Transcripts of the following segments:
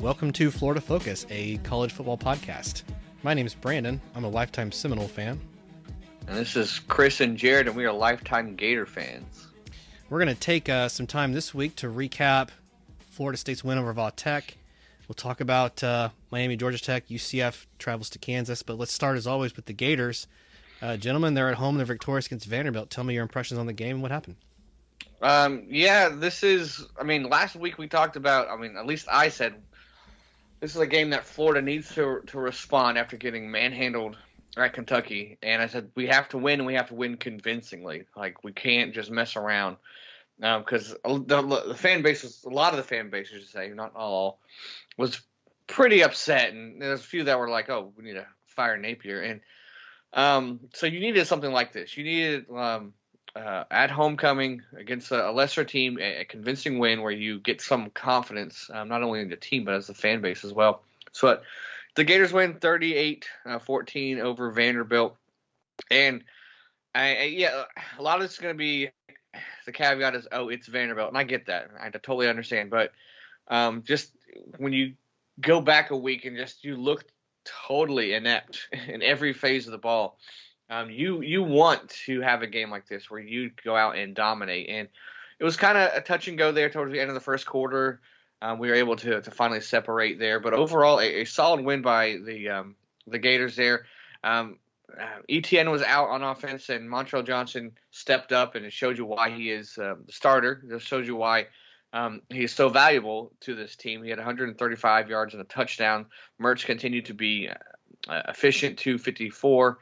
Welcome to Florida Focus, a college football podcast. My name is Brandon. I'm a lifetime Seminole fan. And this is Chris and Jarad, and we are lifetime Gator fans. We're going to take some time this week to recap Florida State's win over Va Tech. We'll talk about Miami, Georgia Tech. UCF travels to Kansas. But let's start, as always, with the Gators. Gentlemen, they're at home. They're victorious against Vanderbilt. Tell me your impressions on the game and what happened. Last week we talked about, at least I said, this is a game that Florida needs to respond after getting manhandled at Kentucky. And I said, we have to win, and we have to win convincingly. Like, we can't just mess around. Because the fan base, a lot of the fan base, I should say, not all, was pretty upset. And there's a few that were like, oh, we need to fire Napier. And so you needed something like this. You needed at homecoming against a lesser team, a convincing win where you get some confidence, not only in the team but as the fan base as well. So the Gators win 38-14 over Vanderbilt, and a lot of it's going to be, the caveat is, oh, it's Vanderbilt, and I get that, I totally understand. But just when you go back a week and just you look totally inept in every phase of the ball. You want to have a game like this where you go out and dominate. And it was kind of a touch and go there towards the end of the first quarter. We were able to finally separate there. But overall, a solid win by the Gators there. Etienne was out on offense, and Montrell Johnson stepped up, and it showed you why he is the starter. It shows you why he is so valuable to this team. He had 135 yards and a touchdown. Mertz continued to be efficient, 254.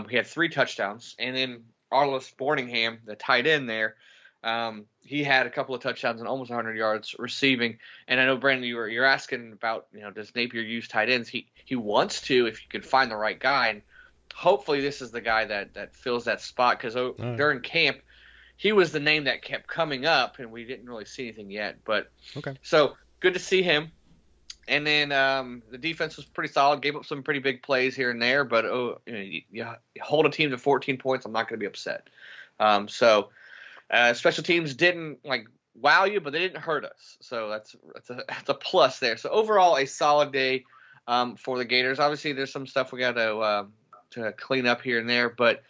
He had 3 touchdowns, and then Arliss Borningham, the tight end there, he had a couple of touchdowns and almost 100 yards receiving. And I know, Brandon, you're asking about, does Napier use tight ends? He wants to, if you can find the right guy. And hopefully this is the guy that fills that spot, because during camp he was the name that kept coming up, and we didn't really see anything yet. But okay, so good to see him. And then the defense was pretty solid, gave up some pretty big plays here and there, but you hold a team to 14 points, I'm not going to be upset. Special teams didn't wow you, but they didn't hurt us, so that's a plus there. So overall, a solid day for the Gators. Obviously, there's some stuff we got to clean up here and there, but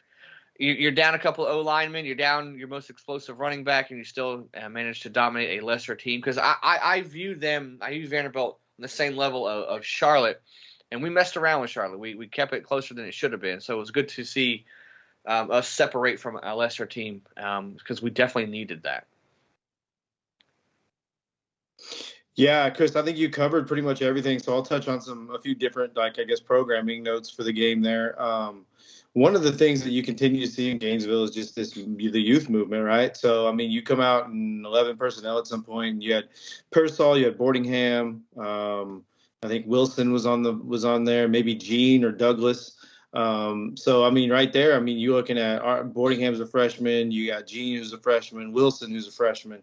you're down a couple of O-linemen, you're down your most explosive running back, and you still managed to dominate a lesser team. Because I view Vanderbilt on the same level of Charlotte, and we messed around with Charlotte. We kept it closer than it should have been. So it was good to see us separate from a lesser team, because we definitely needed that. Yeah, Chris, I think you covered pretty much everything. So I'll touch on a few different, programming notes for the game there. One of the things that you continue to see in Gainesville is just the youth movement, right? So, you come out in 11 personnel at some point, and you had Pearsall, you had Borningham. I think Wilson was on there, maybe Gene or Douglas. Right there, you're looking at Borningham's a freshman, you got Gene who's a freshman, Wilson who's a freshman.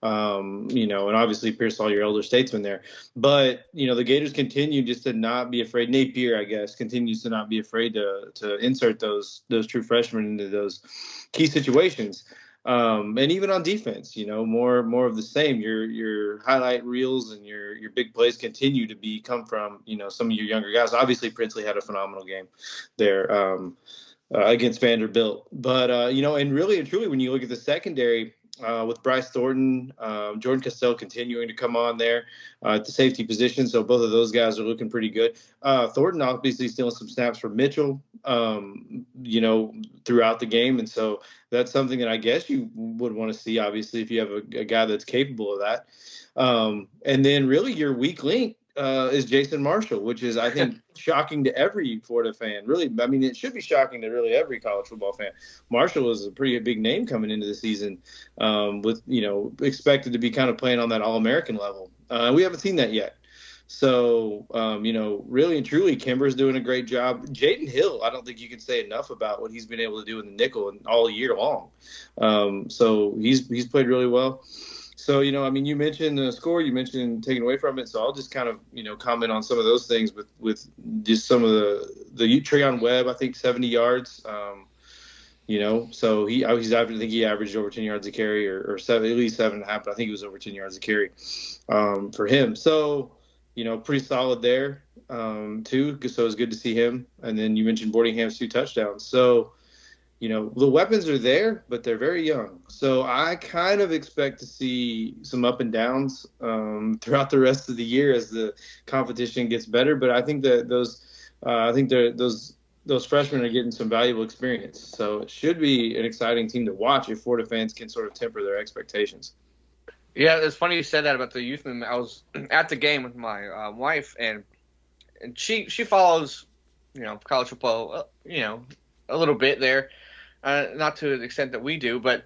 And obviously Pearsall, your elder statesman there. But, the Gators continue just to not be afraid. Napier, I guess, continues to not be afraid to insert those true freshmen into those key situations. And even on defense, more of the same. Your highlight reels and your big plays continue to come from, some of your younger guys. Obviously, Princely had a phenomenal game there against Vanderbilt. But, and really and truly, when you look at the secondary, with Bryce Thornton, Jordan Castell continuing to come on there at the safety position. So both of those guys are looking pretty good. Thornton obviously stealing some snaps from Mitchell, throughout the game. And so that's something that I guess you would want to see, obviously, if you have a guy that's capable of that. And then really your weak link is Jason Marshall, which is, I think, shocking to every Florida fan. Really, it should be shocking to really every college football fan. Marshall was a pretty big name coming into the season, with expected to be kind of playing on that All-American level. We haven't seen that yet. So, really and truly, Kimber's doing a great job. Jaden Hill, I don't think you can say enough about what he's been able to do in the nickel and all year long. So he's played really well. So, you mentioned the score, you mentioned taking away from it. So I'll just kind of, comment on some of those things with just some of the Treon Webb, I think 70 yards. So I think he averaged over 10 yards a carry or at least 7.5, but I think it was over 10 yards a carry for him. So, pretty solid there too. So it was good to see him. And then you mentioned Boardingham's 2 touchdowns. So, the weapons are there, but they're very young. So I kind of expect to see some up and downs throughout the rest of the year as the competition gets better. But I think that those freshmen are getting some valuable experience. So it should be an exciting team to watch if Florida fans can sort of temper their expectations. Yeah, it's funny you said that about the youth movement. I was at the game with my wife, and she follows, college football, a little bit there. Not to the extent that we do, but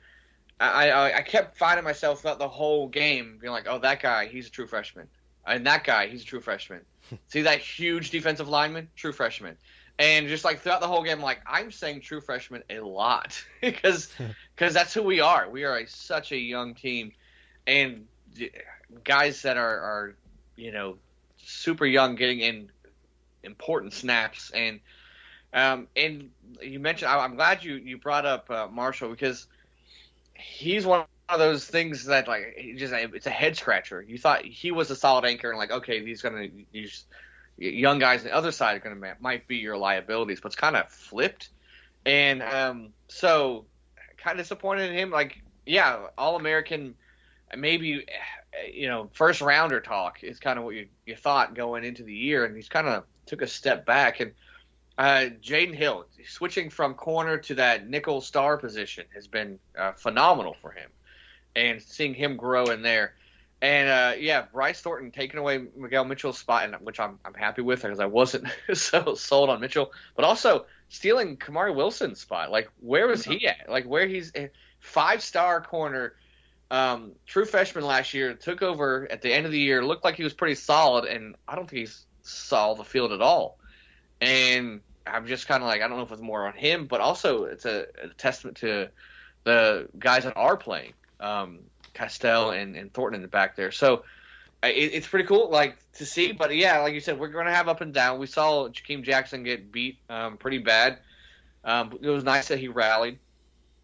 I kept finding myself throughout the whole game being like, oh, that guy, he's a true freshman. And that guy, he's a true freshman. See that huge defensive lineman? True freshman. And just like throughout the whole game, like I'm saying true freshman a lot because that's who we are. We are such a young team. And guys that are super young getting in important snaps. And you mentioned, I'm glad you brought up Marshall because he's one of those things that it's a head scratcher. You thought he was a solid anchor and okay, these young guys on the other side are might be your liabilities, but it's kind of flipped. And so kind of disappointed in him. All-American, maybe first rounder talk is kind of what you thought going into the year, and he's kind of took a step back. And Jaden Hill switching from corner to that nickel star position has been phenomenal for him, and seeing him grow in there. And Bryce Thornton taking away Miguel Mitchell's spot, which I'm happy with because I wasn't so sold on Mitchell, but also stealing Kamari Wilson's spot. Where was he at? Where he's a 5-star corner, true freshman last year, took over at the end of the year, looked like he was pretty solid, and I don't think he saw the field at all. And I'm just kind of I don't know if it's more on him, but also it's a testament to the guys that are playing, Castell and Thornton in the back there. So it's pretty cool, to see. But yeah, like you said, we're going to have up and down. We saw Jakeem Jackson get beat pretty bad. It was nice that he rallied,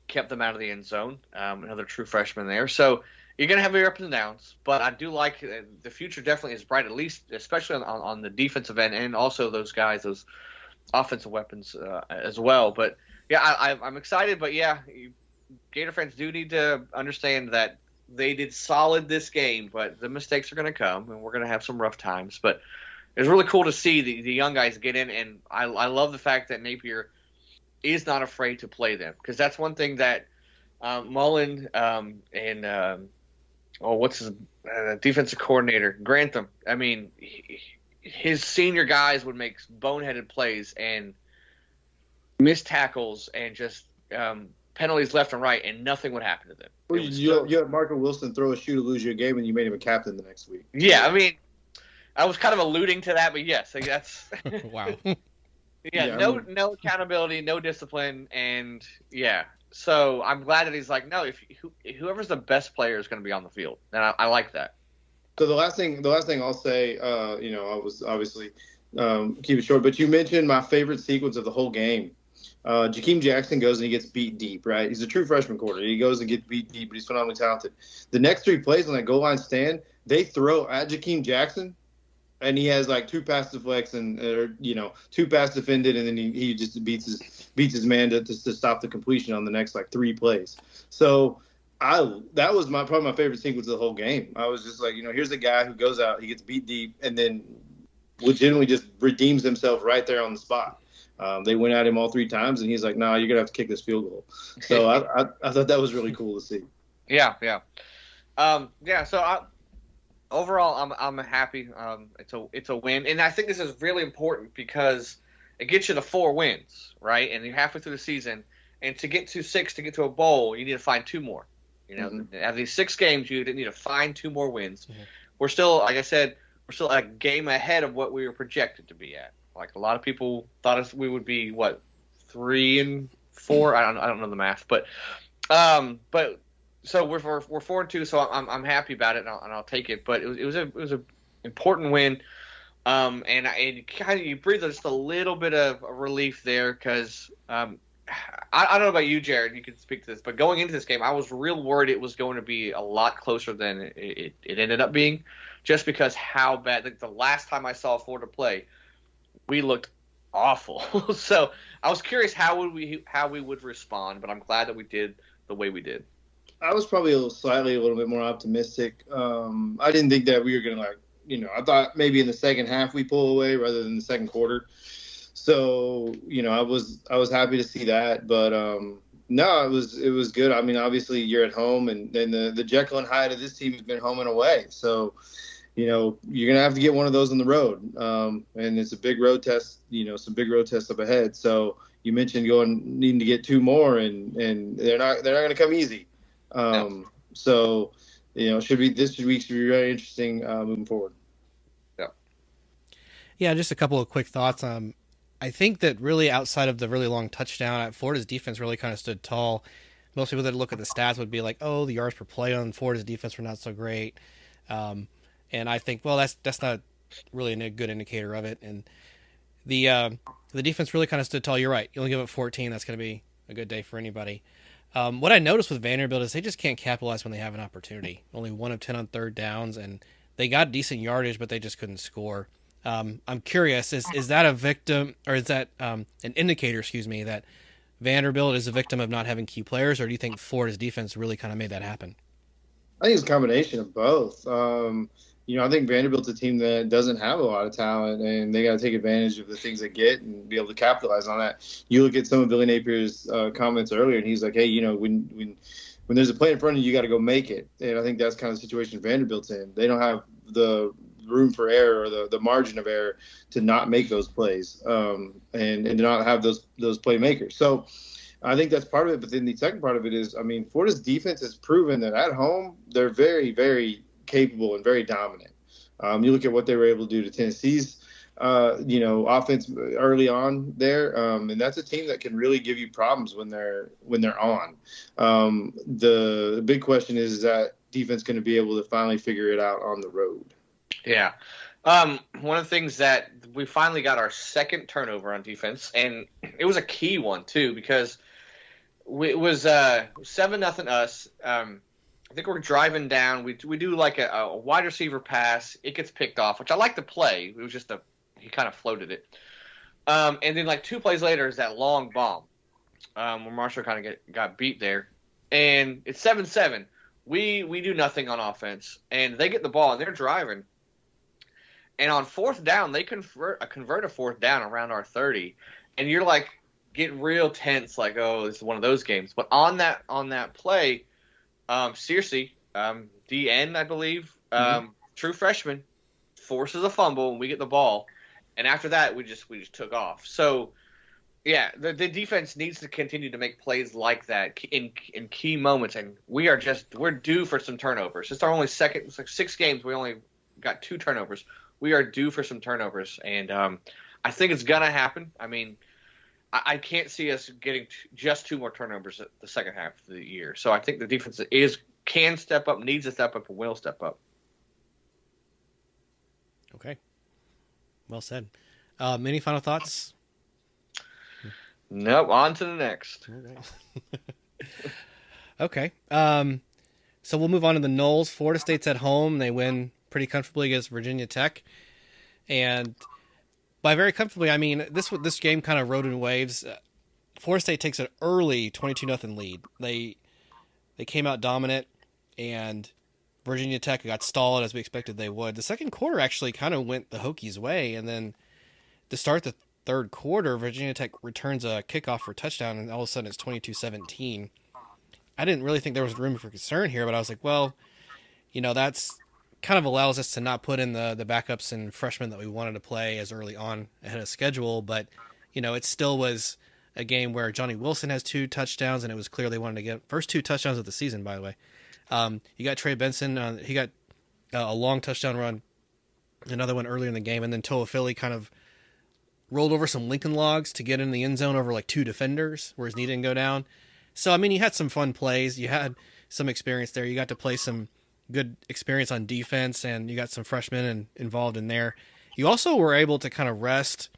kept them out of the end zone. Another true freshman there. So you're going to have your ups and downs, but I do like the future definitely is bright, at least especially on the defensive end and also those guys, those offensive weapons as well. But yeah, I'm excited. But yeah, Gator fans do need to understand that they did solid this game, but the mistakes are going to come, and we're going to have some rough times. But it's really cool to see the young guys get in, and I love the fact that Napier is not afraid to play them, because that's one thing that Mullen and what's his defensive coordinator, Grantham. I mean, his senior guys would make boneheaded plays and miss tackles and just penalties left and right, and nothing would happen to them. Well, you had Marco Wilson throw a shoe to lose you a game, and you made him a captain the next week. Yeah, I mean, I was kind of alluding to that, but yes, that's wow. No accountability, no discipline, and yeah. So I'm glad that he's no, if whoever's the best player is going to be on the field, and I like that. So the last thing I'll say, I was obviously keep it short, but you mentioned my favorite sequence of the whole game. Jakeem Jackson goes and he gets beat deep, right? He's a true freshman quarter. He goes and gets beat deep, but he's phenomenally talented. The next 3 plays on that goal line stand, they throw at Jakeem Jackson, and he has 2 pass deflects and 2 pass defended, and then he just beats his man to stop the completion on the next 3 plays. So that was probably my favorite sequence of the whole game. I was just here's a guy who goes out, he gets beat deep, and then legitimately just redeems himself right there on the spot. They went at him all 3 times, and he's like, "No, you're gonna have to kick this field goal." So I thought that was really cool to see. Yeah. So overall, I'm happy. It's a win, and I think this is really important because it gets you to 4 wins, right? And you're halfway through the season, and to get to 6, to get to a bowl, you need to find 2 more. Out of these 6 games, you need to find 2 more wins. Mm-hmm. We're still, like I said, a game ahead of what we were projected to be at. A lot of people thought we would be 3 and 4. I don't know the math, but so we're 4-2. So I'm happy about it, and I'll take it. But it was a important win, and you breathe just a little bit of relief there because I don't know about you, Jarad. You can speak to this, but going into this game, I was real worried it was going to be a lot closer than it ended up being. just because how bad. Like the last time I saw Florida play, we looked awful. So I was curious how we would respond, but I'm glad that we did the way we did. I was probably a little bit more optimistic. I didn't think that we were gonna I thought maybe in the second half we pull away rather than the second quarter. So I was happy to see that, but no, it was good. I mean, obviously you're at home, and the Jekyll and Hyde of this team has been home and away. So you're gonna have to get one of those on the road, and it's a big road test. Some big road tests up ahead. So you mentioned needing to get 2 more, and they're not gonna come easy. No. So this week should be very interesting moving forward. Yeah, just a couple of quick thoughts. I think that really outside of the really long touchdown, Florida's defense really kind of stood tall. Most people that look at the stats would be like, oh, the yards per play on Florida's defense were not so great. And I think, well, that's not really a good indicator of it. And the defense really kind of stood tall. You're right. You only give up 14. That's going to be a good day for anybody. What I noticed with Vanderbilt is they just can't capitalize when they have an opportunity. Only 1 of 10 on third downs, and they got decent yardage, but they just couldn't score. I'm curious, is that a victim, or is that an indicator, that Vanderbilt is a victim of not having key players, or do you think Florida's defense really kind of made that happen? I think it's a combination of both. I think Vanderbilt's a team that doesn't have a lot of talent, and they got to take advantage of the things they get and be able to capitalize on that. You look at some of Billy Napier's comments earlier, and he's like, hey, when there's a play in front of you, you got to go make it. And I think that's kind of the situation Vanderbilt's in. They don't have the room for error or the margin of error to not make those plays and to not have those playmakers. So I think that's part of it. But then the second part of it is, Florida's defense has proven that at home they're very, very capable and very dominant. You look at what they were able to do to Tennessee's offense early on there, and that's a team that can really give you problems when they're on. The big question is that defense going to be able to finally figure it out on the road? Yeah. One of the things that we finally got our second turnover on defense, and it was a key one too, because it was 7-0 us. I think we're driving down. We do like a wide receiver pass. It gets picked off, which I like the play. It was just he kind of floated it. And then like 2 plays later is that long bomb where Marshall kind of got beat there. And it's 7-7. We do nothing on offense, and they get the ball, and they're driving. And on 4th down, they convert a 4th down around our 30, and you're like getting real tense, like, oh, this is one of those games. But on that play, Searcy, DN, I believe, true freshman, forces a fumble, and we get the ball. And after that, we just took off. So, yeah, the defense needs to continue to make plays like that in key moments, and we're due for some turnovers. It's our only second. It's like 6 games. We only got 2 turnovers. We are due for some turnovers, and I think it's gonna happen. I can't see us getting just 2 more turnovers at the second half of the year. So I think the defense can step up, needs to step up, and will step up. Okay, well said. Any final thoughts? Nope. On to the next. Okay. So we'll move on to the Knolls. Florida State's at home. They win pretty comfortably against Virginia Tech, and by very comfortably, I mean this game kind of rode in waves. Florida State takes an early 22-0 lead. They came out dominant, and Virginia Tech got stalled as we expected they would. The second quarter actually kind of went the Hokies' way, and then to start the third quarter, Virginia Tech returns a kickoff for a touchdown, and all of a sudden it's 22-17. I didn't really think there was room for concern here, but I was like, well, that's kind of allows us to not put in the backups and freshmen that we wanted to play as early on ahead of schedule. But, it still was a game where Johnny Wilson has 2 touchdowns, and it was clear they wanted to get first 2 touchdowns of the season, by the way. You got Trey Benson. He got a long touchdown run, another one earlier in the game, and then Toa Philly kind of rolled over some Lincoln logs to get in the end zone over like 2 defenders where his knee didn't go down. So, you had some fun plays. You had some experience there. You got to play some good experience on defense, and you got some freshmen involved in there. You also were able to kind of rest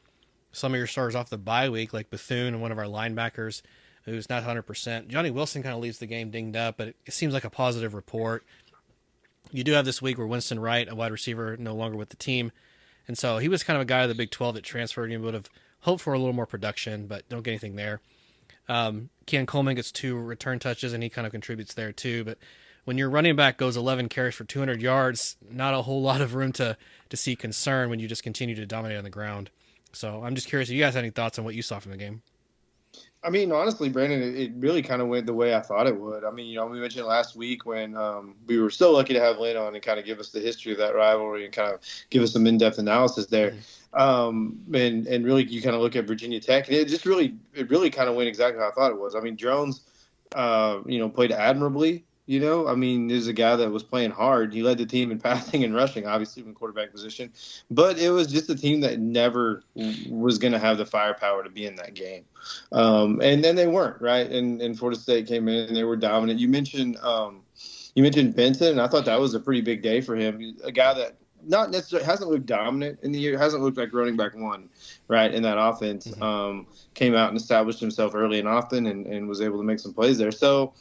some of your stars off the bye week, like Bethune and one of our linebackers who's not 100%. Johnny Wilson kind of leaves the game dinged up, but it seems like a positive report. You do have this week where Winston Wright, a wide receiver, no longer with the team. And so he was kind of a guy of the Big 12 that transferred. You would have hoped for a little more production, but don't get anything there. Ken Coleman gets 2 return touches, and he kind of contributes there too. But when your running back goes 11 carries for 200 yards, not a whole lot of room to see concern when you just continue to dominate on the ground. So I'm just curious if you guys have any thoughts on what you saw from the game. I mean, honestly, Brandon, it really kind of went the way I thought it would. I mean, we mentioned last week when we were so lucky to have Lynn on and kind of give us the history of that rivalry and kind of give us some in-depth analysis there. And really, you kind of look at Virginia Tech, and it really kind of went exactly how I thought it was. I mean, Jones, played admirably. I mean, there's a guy that was playing hard. He led the team in passing and rushing, obviously, in quarterback position. But it was just a team that never was going to have the firepower to be in that game. And then they weren't, right? And Florida State came in, and they were dominant. You mentioned Benson, and I thought that was a pretty big day for him. A guy that not necessarily hasn't looked dominant in the year, hasn't looked like running back one, right, in that offense. Came out and established himself early and often and was able to make some plays there. So,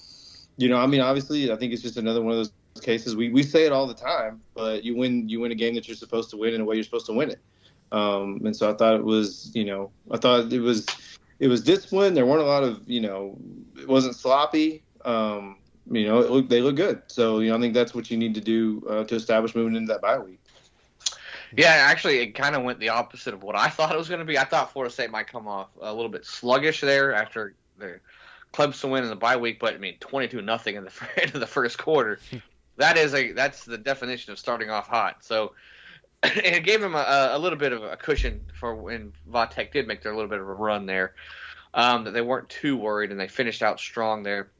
I mean, obviously, I think it's just another one of those cases. We say it all the time, but you win a game that you're supposed to win in a way you're supposed to win it. And so I thought it was, it was disciplined. There weren't a lot of, it wasn't sloppy. They look good. So, I think that's what you need to do to establish moving into that bye week. Yeah, actually, it kind of went the opposite of what I thought it was going to be. I thought Florida State might come off a little bit sluggish there after their Clemson win in the bye week, but 22-0 in the end of the first quarter. That's the definition of starting off hot. So it gave them a little bit of a cushion for when Va-Tech did make their little bit of a run there. That they weren't too worried, and they finished out strong there.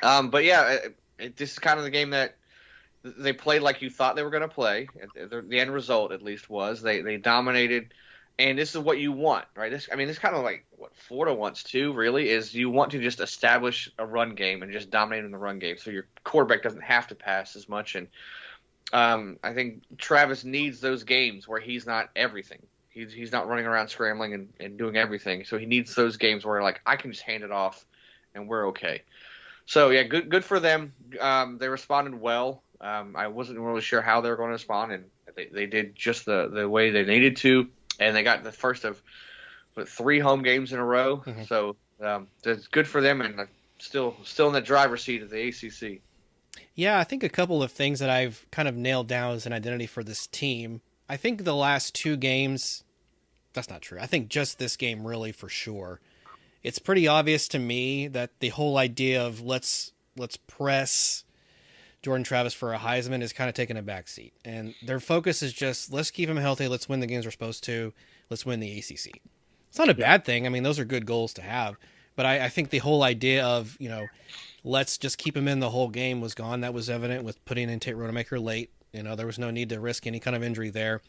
But yeah, this is kind of the game that they played like you thought they were going to play. The end result, at least, was they dominated. And this is what you want, right? This kind of like what Florida wants to, really, is you want to just establish a run game and just dominate in the run game so your quarterback doesn't have to pass as much. And I think Travis needs those games where he's not everything. He's not running around scrambling and doing everything. So he needs those games where, like, I can just hand it off and we're okay. So, yeah, good for them. They responded well. I wasn't really sure how they were going to respond, and they did just the way they needed to. And they got the first of 3 home games in a row. So that's good for them, and still in the driver's seat of the ACC. Yeah, I think a couple of things that I've kind of nailed down as an identity for this team. I think the last 2 games, that's not true. I think just this game really for sure. It's pretty obvious to me that the whole idea of let's press Jordan Travis for a Heisman is kind of taking a backseat. And their focus is just, let's keep him healthy. Let's win the games we're supposed to. Let's win the ACC. It's not a bad thing. I mean, those are good goals to have. But I think the whole idea of, let's just keep him in the whole game was gone. That was evident with putting in Tate Rodemaker late. There was no need to risk any kind of injury there.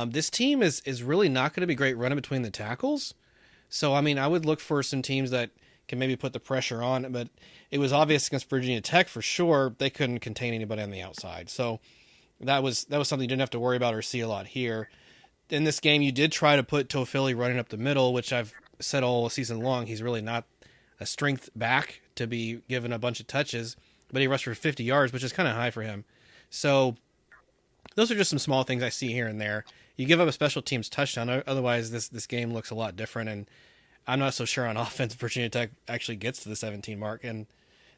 This team is really not going to be great running between the tackles. So, I mean, I would look for some teams that can maybe put the pressure on, but it was obvious against Virginia Tech for sure they couldn't contain anybody on the outside. So that was something you didn't have to worry about or see a lot here. In this game, you did try to put Toafili running up the middle, which I've said all season long. He's really not a strength back to be given a bunch of touches, but he rushed for 50 yards, which is kind of high for him. So those are just some small things I see here and there. You give up a special teams touchdown, otherwise this game looks a lot different, and I'm not so sure on offense Virginia Tech actually gets to the 17 mark, and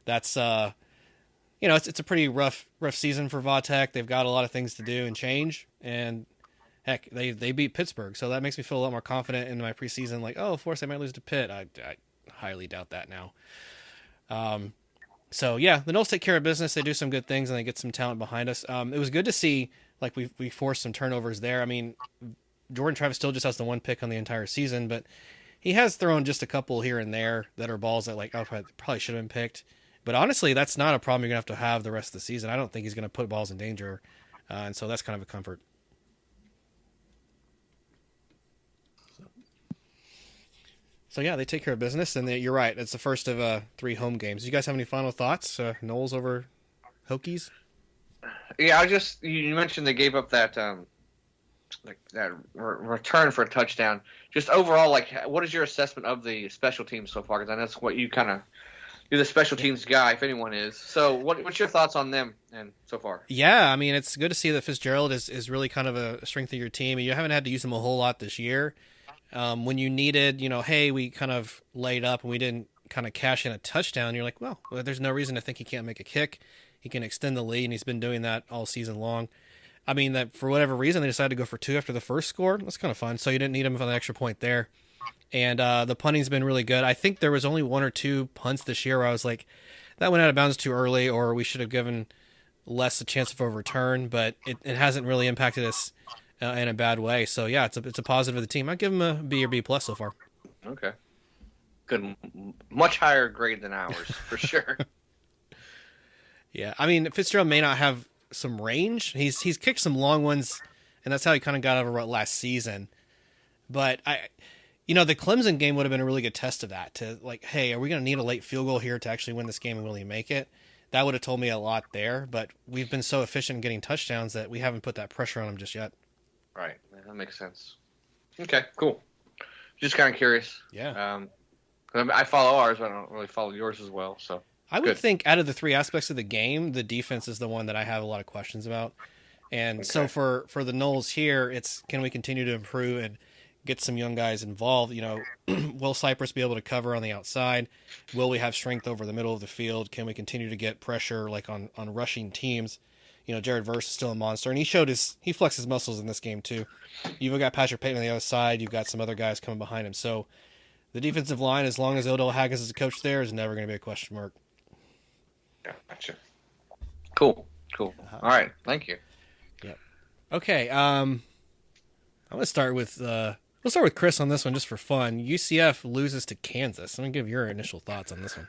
that's it's a pretty rough season for Va-Tech. They've got a lot of things to do and change, and heck, they beat Pittsburgh, so that makes me feel a lot more confident in my preseason. Like, Florida State might lose to Pitt. I highly doubt that now. So yeah, the Noles take care of business. They do some good things and they get some talent behind us. It was good to see like we forced some turnovers there. I mean, Jordan Travis still just has the 1 pick on the entire season, but he has thrown just a couple here and there that are balls that probably should have been picked. But honestly, that's not a problem you're going to have the rest of the season. I don't think he's going to put balls in danger. And so that's kind of a comfort. So yeah, they take care of business. And you're right. It's the first of 3 home games. Do you guys have any final thoughts? Noles over Hokies? Yeah, you mentioned they gave up that return for a touchdown. Just overall, what is your assessment of the special teams so far? Because I know that's what you kind of You're the special teams guy, if anyone is. So, what's your thoughts on them and so far? Yeah, I mean, it's good to see that Fitzgerald is really kind of a strength of your team. You haven't had to use him a whole lot this year. When you needed, hey, we kind of laid up and we didn't kind of cash in a touchdown, you're like, well, there's no reason to think he can't make a kick. He can extend the lead, and he's been doing that all season long. I mean, that for whatever reason, they decided to go for 2 after the first score. That's kind of fun. So you didn't need him for the extra point there. And the punting's been really good. I think there was only 1 or 2 punts this year where I was like, that went out of bounds too early, or we should have given less a chance of a return, but it hasn't really impacted us in a bad way. So yeah, it's a positive of the team. I'd give them a B or B plus so far. Okay. Good. Much higher grade than ours, for sure. Yeah, I mean, Fitzgerald may not have some range. He's kicked some long ones, and that's how he kind of got over last season. But the Clemson game would have been a really good test of that. To like, hey, are we going to need a late field goal here to actually win this game and really make it? That would have told me a lot there. But we've been so efficient in getting touchdowns that we haven't put that pressure on him just yet. Right, that makes sense. Okay, cool. Just kind of curious. Yeah. I follow ours, but I don't really follow yours as well. So I would think out of the 3 aspects of the game, the defense is the one that I have a lot of questions about. And so for the Noles here, it's can we continue to improve and get some young guys involved? Will Cypress be able to cover on the outside? Will we have strength over the middle of the field? Can we continue to get pressure like on rushing teams? Jarad Verse is still a monster, and he flexed his muscles in this game too. You've got Patrick Payton on the other side. You've got some other guys coming behind him. So the defensive line, as long as Odell Haggins is a coach there, is never going to be a question mark. Gotcha. Cool. All right. Thank you. Yep. Okay. I'm going to start with we'll start with Chris on this one just for fun. UCF loses to Kansas. I'm going to give your initial thoughts on this one.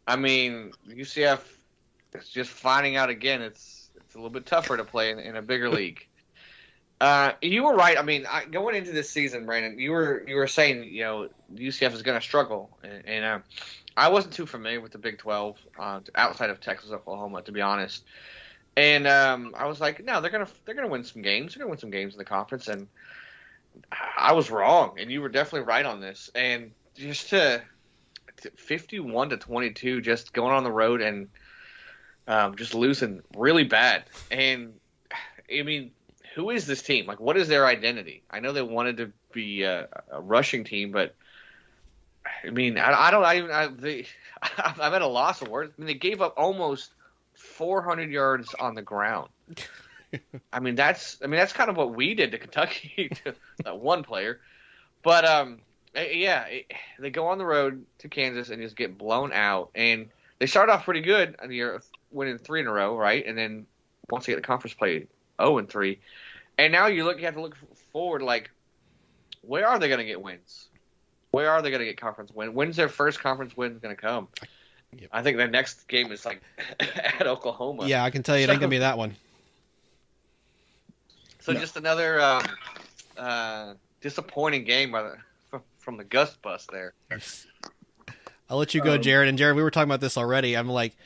I mean, UCF is just finding out again. It's a little bit tougher to play in a bigger league. You were right. I mean, going into this season, Brandon, you were saying UCF is going to struggle, and I wasn't too familiar with the Big 12 outside of Texas, Oklahoma, to be honest. And I was like, no, they're gonna win some games. They're gonna win some games in the conference, and I was wrong, and you were definitely right on this. And just to 51-22, just going on the road and just losing really bad. And I mean, who is this team? Like, what is their identity? I know they wanted to be a rushing team, but I mean, I'm at a loss of words. I mean, they gave up almost 400 yards on the ground. I mean, that's kind of what we did to Kentucky, to that one player. But they go on the road to Kansas and just get blown out. And they start off pretty good, and you're winning 3 in a row, right? And then once they get the conference play, 0-3. And now you have to look forward, like, where are they going to get wins? Where are they going to get conference win? When's their first conference win going to come? Yep. I think the next game is like at Oklahoma. Yeah, I can tell you it ain't going to be that one. So no. Just another disappointing game from the Gus bus there. I'll let you go, Jarad. And Jarad, we were talking about this already. I'm like,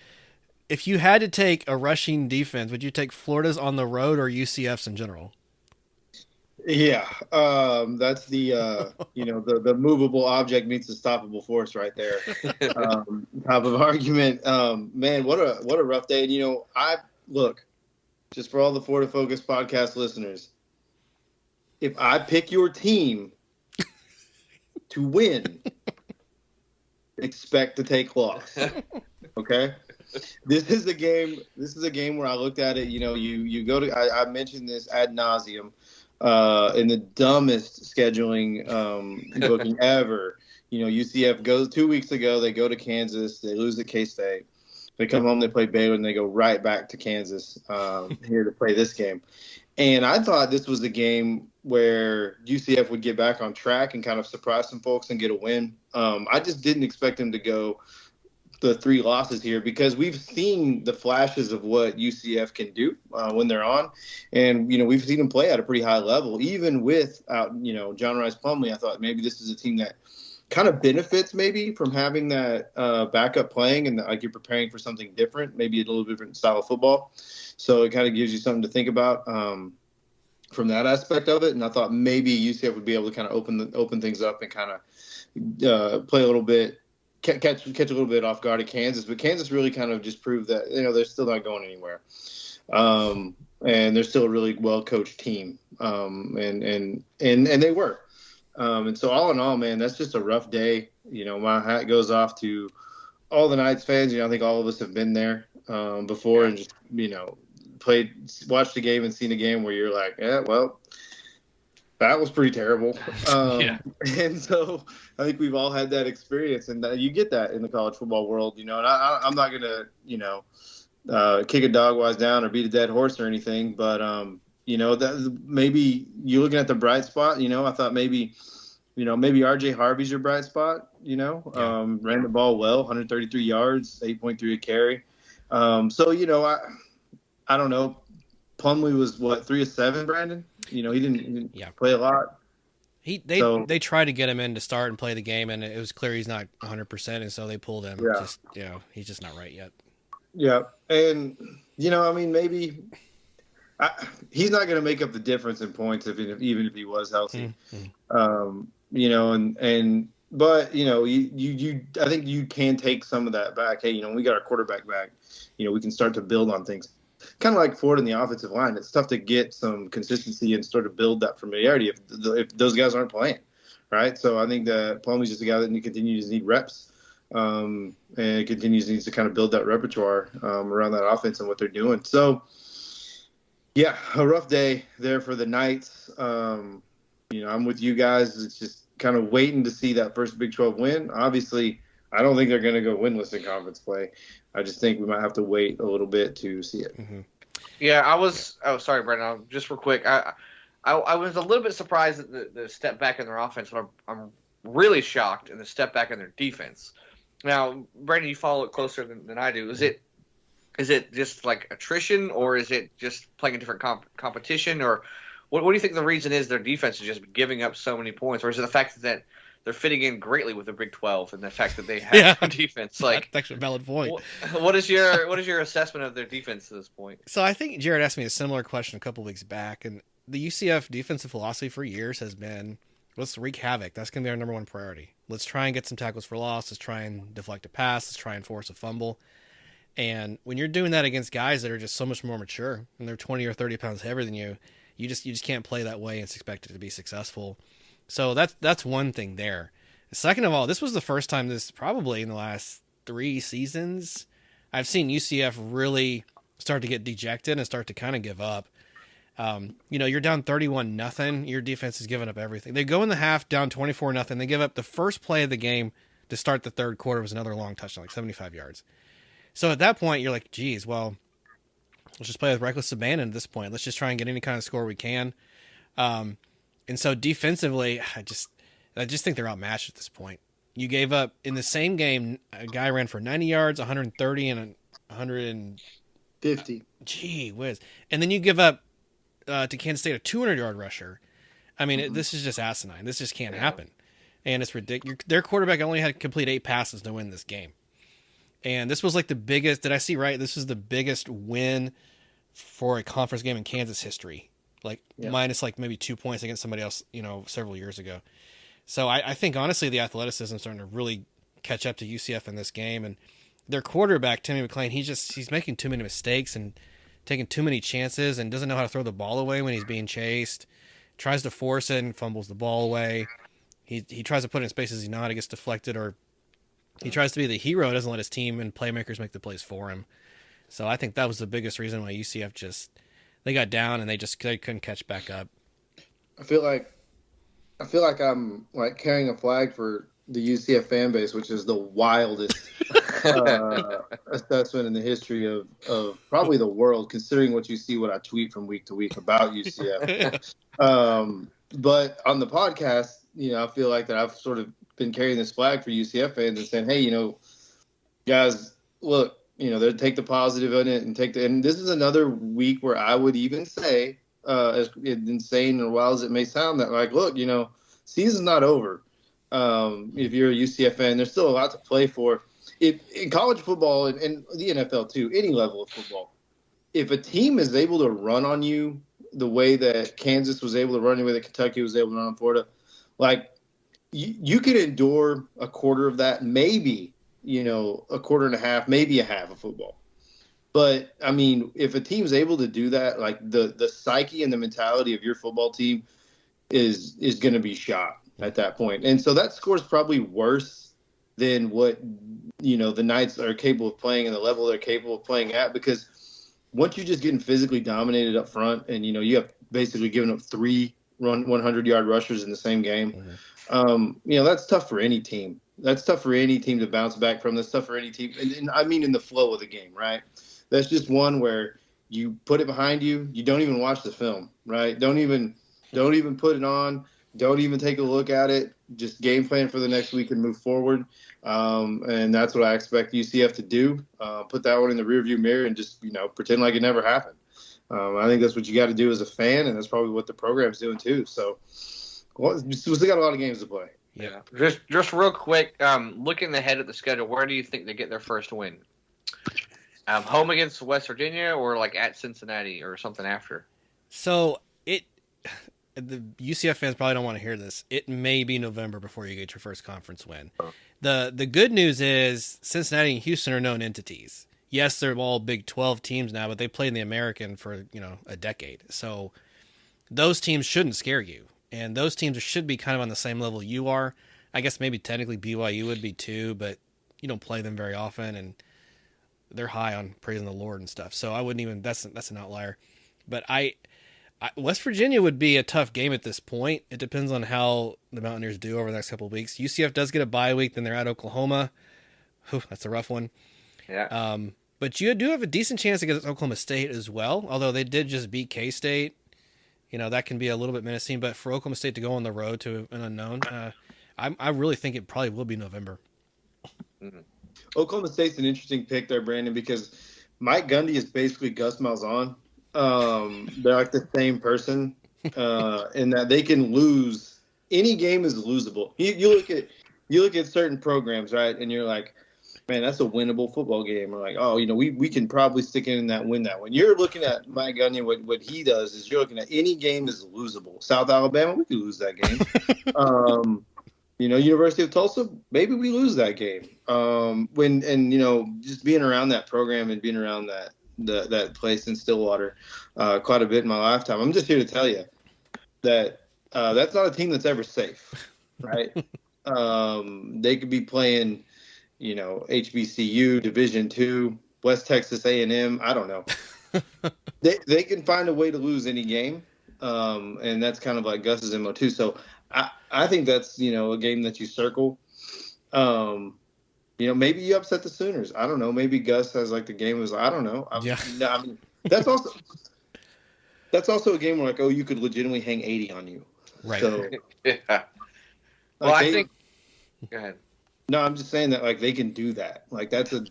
if you had to take a rushing defense, would you take Florida's on the road or UCF's in general? Yeah, that's the the movable object meets the stoppable force right there. Type of argument. Man, what a rough day. And I look, just for all the Florida Focus podcast listeners, if I pick your team to win, expect to take loss. Okay. This is a game where I looked at it. You go to. I mentioned this ad nauseum. In the dumbest scheduling booking ever. UCF goes 2 weeks ago. They go to Kansas. They lose at K-State. They come home. They play Baylor, and they go right back to Kansas here to play this game. And I thought this was a game where UCF would get back on track and kind of surprise some folks and get a win. I just didn't expect them to go the 3 losses here because we've seen the flashes of what UCF can do when they're on. And, we've seen them play at a pretty high level, even without, John Rice Plumlee. I thought maybe this is a team that kind of benefits maybe from having that backup playing and like you're preparing for something different, maybe a little different style of football. So it kind of gives you something to think about from that aspect of it. And I thought maybe UCF would be able to kind of open things up and kind of play a little bit catch a little bit off guard at Kansas, but Kansas really kind of just proved that they're still not going anywhere, and they're still a really well coached team, and they were, and so all in all, man, that's just a rough day. My hat goes off to all the Knights fans. I think all of us have been there before, and just watched the game and seen a game where you're like, yeah, well, that was pretty terrible. And so I think we've all had that experience, and you get that in the college football world, and I'm not going to, kick a dog while it's down or beat a dead horse or anything. But, that maybe you're looking at the bright spot. I thought maybe RJ Harvey's your bright spot, ran the ball well, 133 yards, 8.3 a carry. I don't know. Plumlee was 3 of 7, Brandon? He didn't play a lot. They tried to get him in to start and play the game, and it was clear he's not 100%, and so they pulled him. Yeah. He's just not right yet. Yeah, and maybe he's not going to make up the difference in points even if he was healthy. Mm-hmm. But you I think you can take some of that back. Hey, we got our quarterback back. We can start to build on things. Kind of like Ford in the offensive line, it's tough to get some consistency and sort of build that familiarity if those guys aren't playing, right? So I think that Plumlee's just a guy that continues to need reps, and needs to kind of build that repertoire around that offense and what they're doing. So, yeah, a rough day there for the Knights. I'm with you guys. It's just kind of waiting to see that first Big 12 win. Obviously, I don't think they're going to go winless in conference play. I just think we might have to wait a little bit to see it. Mm-hmm. Yeah, sorry, Brendan. Just real quick. I was a little bit surprised at the step back in their offense, but I'm really shocked in the step back in their defense. Now, Brendan, you follow it closer than I do. Is it just like attrition, or is it just playing a different competition, or what do you think the reason is their defense is just giving up so many points, or is it the fact that they're fitting in greatly with the Big 12 and the fact that they have defense? Like, that's actually a valid point. What is your assessment of their defense at this point? So I think Jarad asked me a similar question a couple weeks back, and the UCF defensive philosophy for years has been, let's wreak havoc. That's going to be our number one priority. Let's try and get some tackles for loss. Let's try and deflect a pass. Let's try and force a fumble. And when you're doing that against guys that are just so much more mature and they're 20 or 30 pounds heavier than you, you just can't play that way and expect it to be successful. So that's one thing there. Second of all, this was the first time probably in the last 3 seasons I've seen UCF really start to get dejected and start to kind of give up. You're down 31-0. Your defense has given up everything. They go in the half down 24-0. They give up the first play of the game to start the third quarter was another long touchdown, like 75 yards. So at that point, you're like, geez, well, let's just play with reckless abandon at this point. Let's just try and get any kind of score we can. And so defensively, I just think they're outmatched at this point. You gave up in the same game, a guy ran for 90 yards, 130, and 150. Gee whiz. And then you give up to Kansas State a 200-yard rusher. I mean, this is just asinine. This just can't happen. And it's ridiculous. Their quarterback only had to complete 8 passes to win this game. And this was like the biggest, did I see right? This was the biggest win for a conference game in Kansas history. Minus maybe 2 points against somebody else, several years ago. So I think, honestly, the athleticism is starting to really catch up to UCF in this game. And their quarterback, Timmy McClain, he's making too many mistakes and taking too many chances and doesn't know how to throw the ball away when he's being chased. Tries to force it and fumbles the ball away. He tries to put it in spaces he's not. It gets deflected, or he tries to be the hero, doesn't let his team and playmakers make the plays for him. So I think that was the biggest reason why UCF they got down and they couldn't catch back up. I feel like I'm carrying a flag for the UCF fan base, which is the wildest assessment in the history of probably the world, considering what I tweet from week to week about UCF. But on the podcast, I feel like that I've sort of been carrying this flag for UCF fans and saying, hey, guys, look, they take the positive in it and this is another week where I would even say, as insane or wild as it may sound, that look, season's not over. If you're a UCF fan, there's still a lot to play for. In college football and the NFL too, any level of football, if a team is able to run on you the way that Kansas was able to run, the way that Kentucky was able to run on Florida, you can endure a quarter of that, maybe, a quarter and a half, maybe a half of football. But I mean, if a team's able to do that, like the psyche and the mentality of your football team is going to be shot at that point. And so that score is probably worse than what the Knights are capable of playing and the level they're capable of playing at, because once you're just getting physically dominated up front and you have basically given up 3 100-yard rushers in the same game, that's tough for any team. That's tough for any team to bounce back from. That's tough for any team, and I mean in the flow of the game, right? That's just one where you put it behind you. You don't even watch the film, right? Don't even put it on. Don't even take a look at it. Just game plan for the next week and move forward. And that's what I expect UCF to do. Put that one in the rearview mirror and just pretend like it never happened. I think that's what you got to do as a fan, and that's probably what the program's doing too. So, we still got a lot of games to play. Yeah. Just real quick, looking ahead at the schedule, where do you think they get their first win? Home against West Virginia, or like at Cincinnati, or something after? So the UCF fans probably don't want to hear this. It may be November before you get your first conference win. The good news is Cincinnati and Houston are known entities. Yes, they're all Big 12 teams now, but they played in the American for a decade. So those teams shouldn't scare you, and those teams should be kind of on the same level you are. I guess maybe technically BYU would be too, but you don't play them very often, and they're high on praising the Lord and stuff. So I wouldn't even. That's an outlier. But West Virginia would be a tough game at this point. It depends on how the Mountaineers do over the next couple of weeks. UCF does get a bye week, then they're at Oklahoma. Whew, that's a rough one. Yeah. But you do have a decent chance against Oklahoma State as well, although they did just beat K-State. That can be a little bit menacing. But for Oklahoma State to go on the road to an unknown, I really think it probably will be November. Mm-hmm. Oklahoma State's an interesting pick there, Brandon, because Mike Gundy is basically Gus Malzahn. They're like the same person in that they can lose. Any game is losable. You look at certain programs, right, and you're like, man, that's a winnable football game. Or like, oh, we can probably stick in that, win that one. You're looking at Mike Gundy. What he does is you're looking at any game is losable. South Alabama, we could lose that game. University of Tulsa, maybe we lose that game. Just being around that program and being around that place in Stillwater quite a bit in my lifetime, I'm just here to tell you that that's not a team that's ever safe, right? They could be playing, HBCU, Division II, West Texas A&M. I don't know. They can find a way to lose any game, and that's kind of like Gus's MO too. So I think that's a game that you circle. Maybe you upset the Sooners. I don't know. Maybe Gus has like the game was. I don't know. I mean, that's also a game where like, oh, you could legitimately hang 80 on you. Right. So, yeah. Well, I think. Go ahead. No, I'm just saying that like they can do that. Like that's a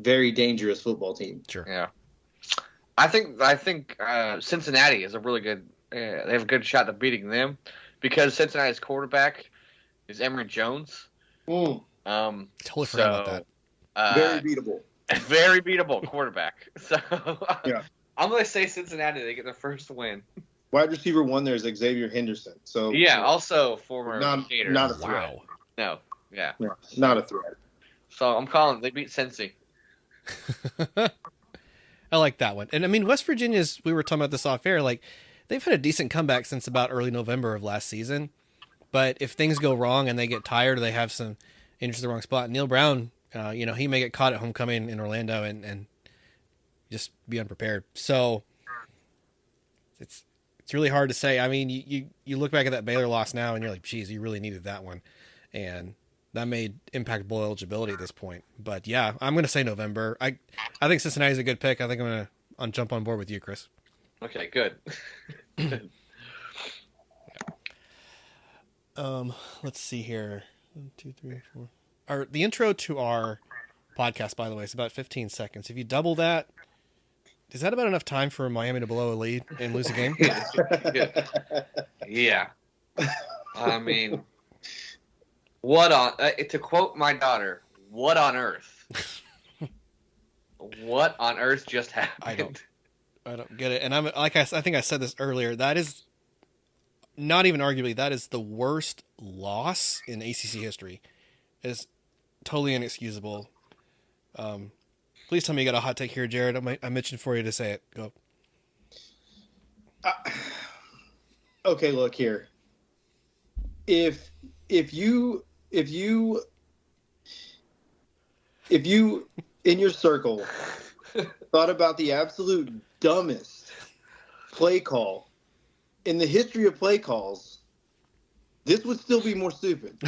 very dangerous football team. Sure. Yeah. I think Cincinnati is a really good. They have a good shot at beating them because Cincinnati's quarterback is Emory Jones. Totally forgot about that. Very beatable. Very beatable quarterback. So yeah. I'm going to say Cincinnati. They get their first win. Wide receiver 1 there is Xavier Henderson. So yeah, also former Gators. Not a threat. Wow. No. Yeah. Not a threat. So I'm calling. They beat Cincy. I like that one. And I mean, West Virginia's, we were talking about this off air, like they've had a decent comeback since about early November of last season. But if things go wrong and they get tired or they have some injuries in the wrong spot, Neil Brown, he may get caught at homecoming in Orlando and just be unprepared. So it's really hard to say. I mean, you look back at that Baylor loss now and you're like, geez, you really needed that one. And that may impact bowl eligibility at this point. But yeah, I'm going to say November. I think Cincinnati's a good pick. I think I'm going to jump on board with you, Chris. Okay, good. Let's see here. 1, 2, 3, 4. The intro to our podcast, by the way, is about 15 seconds. If you double that, is that about enough time for Miami to blow a lead and lose a game? Yeah. I mean, to quote my daughter, what on earth? What on earth just happened? I don't get it. And I think I said this earlier. That is not even arguably, that is the worst loss in ACC history. It's totally inexcusable. Please tell me you got a hot take here, Jarad. I mentioned for you to say it. Go. Okay, look here. If you in your circle thought about the absolute dumbest play call in the history of play calls, this would still be more stupid.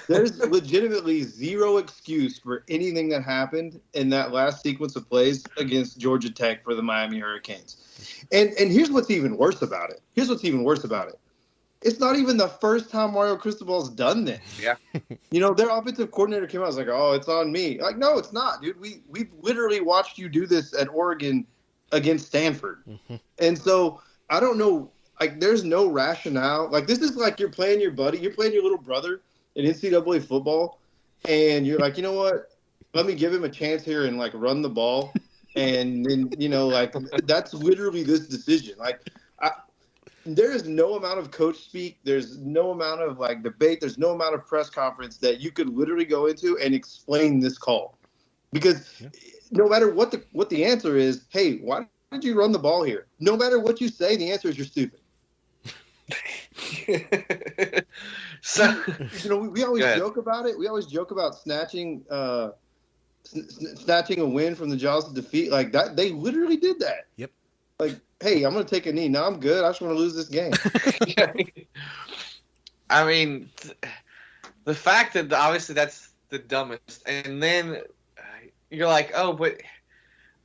There's legitimately zero excuse for anything that happened in that last sequence of plays against Georgia Tech for the Miami Hurricanes. And here's what's even worse about it. It's not even the first time Mario Cristobal's done this. Yeah. Their offensive coordinator came out and was like, oh, it's on me. Like, no, it's not, dude. We've literally watched you do this at Oregon against Stanford. Mm-hmm. And so I don't know. Like, there's no rationale. Like, this is like you're playing your buddy. You're playing your little brother in NCAA football. And you're like, you know what? Let me give him a chance here and, like, run the ball. And then, like, that's literally this decision. Like, there is no amount of coach speak. There's no amount of, like, debate. There's no amount of press conference that you could literally go into and explain this call. Because no matter what the answer is, hey, why did you run the ball here? No matter what you say, the answer is you're stupid. So, we always joke about it. We always joke about snatching a win from the jaws of defeat. Like that, they literally did that. Yep. Like, hey, I'm going to take a knee. No, I'm good. I just want to lose this game. I mean, the fact that obviously that's the dumbest. And then you're like,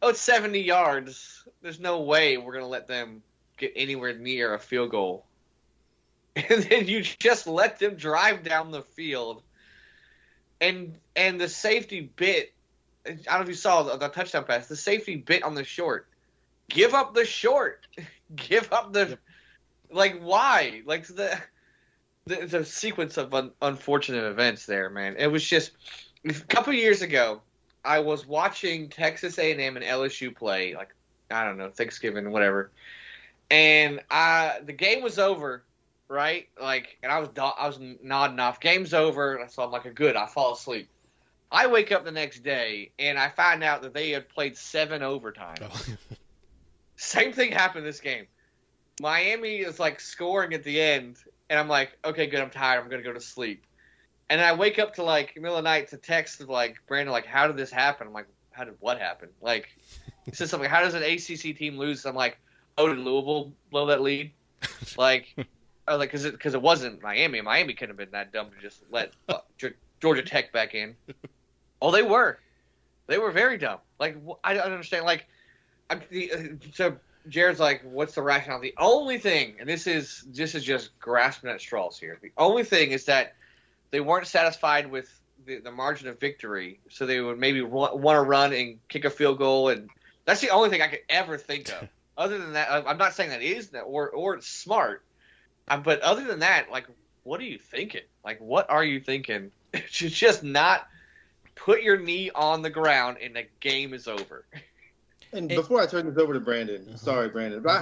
it's 70 yards. There's no way we're going to let them get anywhere near a field goal. And then you just let them drive down the field. And the safety bit, I don't know if you saw the touchdown pass, the safety bit on the short. Give up the short. Give up the like. Why? Like the sequence of unfortunate events there, man. It was just a couple of years ago. I was watching Texas A&M and LSU play, like I don't know, Thanksgiving, whatever, and the game was over, right? Like, and I was nodding off. Game's over, so I'm like, good. I fall asleep. I wake up the next day and I find out that they had played 7 overtimes. Oh. Same thing happened this game. Miami is like scoring at the end, and I'm like, okay, good, I'm tired, I'm gonna go to sleep. And then I wake up to like middle of the night to text like Brandon, like, how did this happen? I'm like, how did what happen? Like, he said something. How does an ACC team lose? I'm like, oh, did Louisville blow that lead? Like, I was like, because it wasn't Miami. Miami couldn't have been that dumb to just let Georgia Tech back in. Oh, they were very dumb. Like, I don't understand. Like. So Jared's like, what's the rationale? The only thing, and this is just grasping at straws here. The only thing is that they weren't satisfied with the margin of victory, so they would maybe want to run and kick a field goal, and that's the only thing I could ever think of. Other than that, I'm not saying that is or it's smart, but other than that, like, what are you thinking? Like, what are you thinking? Just not put your knee on the ground and the game is over. And before I turn this over to Brandon, sorry, Brandon, but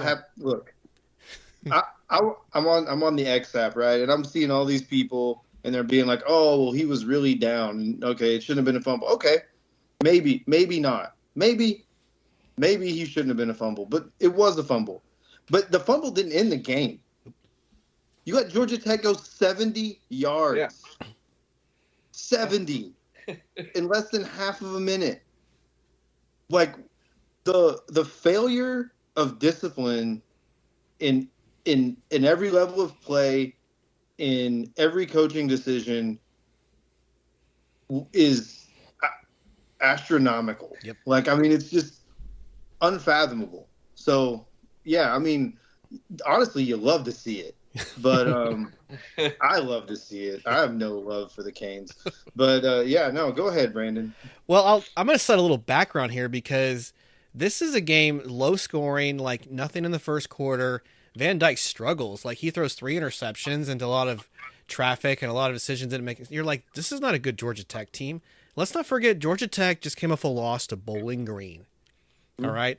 I'm on the X app, right? And I'm seeing all these people, and they're being like, "Oh, well, he was really down. Okay, it shouldn't have been a fumble. Okay, maybe not. Maybe he shouldn't have been a fumble, but it was a fumble. But the fumble didn't end the game. You let Georgia Tech go 70 yards, 70 in less than half of a minute. Like." The failure of discipline in every level of play, in every coaching decision, is astronomical. Yep. Like, I mean, it's just unfathomable. So, yeah, I mean, honestly, you love to see it. But I love to see it. I have no love for the Canes. But, go ahead, Brandon. Well, I'm going to set a little background here because this is a game low scoring, like nothing in the first quarter. Van Dyke struggles. Like, he throws 3 interceptions into a lot of traffic and a lot of decisions didn't make. You're like, this is not a good Georgia Tech team. Let's not forget Georgia Tech just came off a loss to Bowling Green. All right.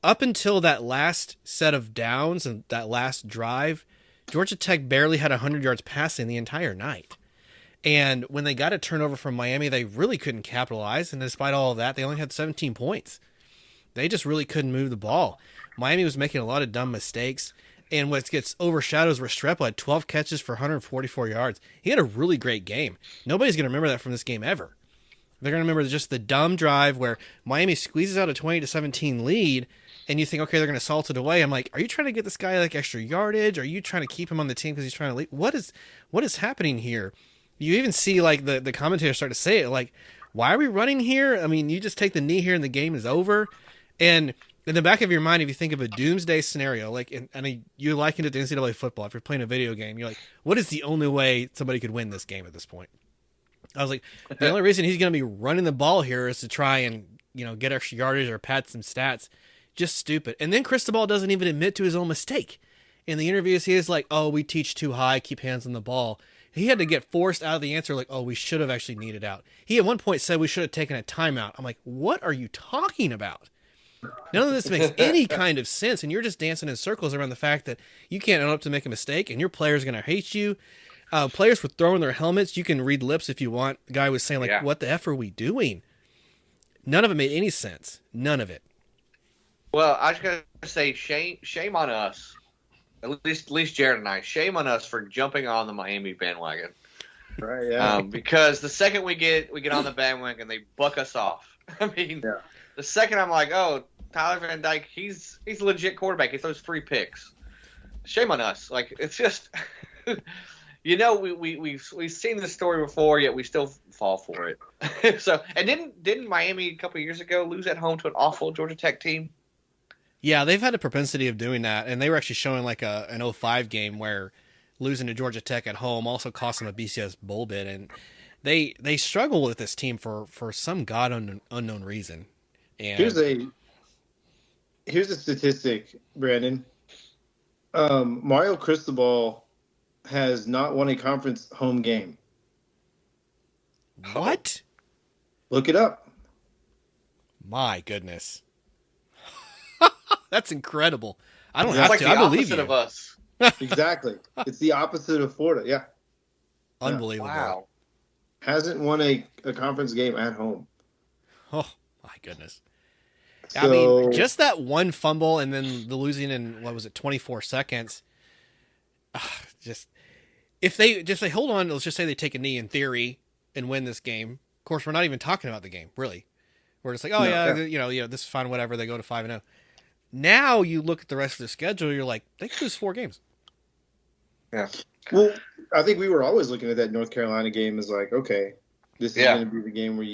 Up until that last set of downs and that last drive, Georgia Tech barely had 100 yards passing the entire night. And when they got a turnover from Miami, they really couldn't capitalize. And despite all of that, they only had 17 points. They just really couldn't move the ball. Miami was making a lot of dumb mistakes. And what gets overshadowed is Restrepo had 12 catches for 144 yards. He had a really great game. Nobody's going to remember that from this game ever. They're going to remember just the dumb drive where Miami squeezes out a 20-17 lead, and you think, okay, they're going to salt it away. I'm like, are you trying to get this guy like extra yardage? Are you trying to keep him on the team because he's trying to lead? What is happening here? You even see like the commentators start to say it, like, why are we running here? I mean, you just take the knee here and the game is over. And in the back of your mind, if you think of a doomsday scenario, like, you liken it to NCAA football. If you're playing a video game, you're like, what is the only way somebody could win this game at this point? I was like, the only reason he's going to be running the ball here is to try and, get extra yardage or pad some stats. Just stupid. And then Cristobal doesn't even admit to his own mistake. In the interviews, he is like, oh, we teach too high, keep hands on the ball. He had to get forced out of the answer like, oh, we should have actually needed out. He at one point said we should have taken a timeout. I'm like, what are you talking about? None of this makes any kind of sense, and you're just dancing in circles around the fact that you can't own up to make a mistake, and your player's going to hate you. Players were throwing their helmets. You can read lips if you want. The guy was saying, like, What the F are we doing? None of it made any sense. None of it. Well, I was going to say shame on us. At least Jarad and I, shame on us for jumping on the Miami bandwagon. Right, yeah. Because the second we get on the bandwagon, they buck us off. I mean, the second I'm like, oh, Tyler Van Dyke, he's a legit quarterback. He throws 3 picks. Shame on us. Like, it's just, we've seen this story before, yet we still fall for it. So, and didn't Miami a couple of years ago lose at home to an awful Georgia Tech team? Yeah, they've had a propensity of doing that, and they were actually showing like an 05 game where losing to Georgia Tech at home also cost them a BCS bowl bid, and they struggle with this team for some unknown reason. And here's a statistic, Brandon. Mario Cristobal has not won a conference home game. What? Look it up. My goodness. That's incredible. I don't It's have like to. the I believe opposite you. of us. Exactly. It's the opposite of Florida. Yeah. Unbelievable. Wow. Hasn't won a conference game at home. Oh, my goodness. So, I mean, just that one fumble and then the losing in, 24 seconds. If they hold on, let's just say they take a knee in theory and win this game. Of course, we're not even talking about the game, really. We're just like, this is fine, whatever. They go to 5-0. Now you look at the rest of the schedule, you're like, they could lose 4 games. Yeah. Well, I think we were always looking at that North Carolina game as like, okay, this is going to be the game where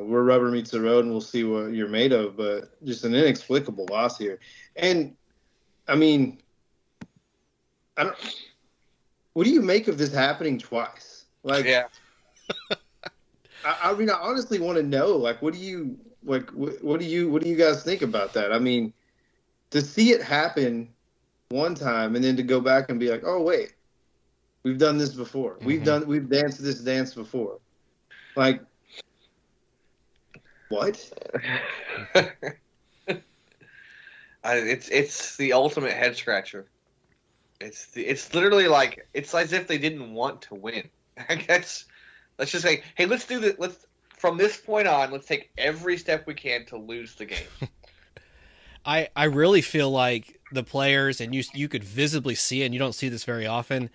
where rubber meets the road and we'll see what you're made of, but just an inexplicable loss here. And, I mean, what do you make of this happening twice? Like, I mean, I honestly want to know, like, what do you guys think about that? I mean, to see it happen one time and then to go back and be like, oh wait, we've done this before. Mm-hmm. We've danced this dance before. Like, what? It's the ultimate head scratcher. It's literally like, it's as if they didn't want to win. I guess let's just say, hey, let's do this. From this point on, let's take every step we can to lose the game. I really feel like the players, and you could visibly see it, and you don't see this very often,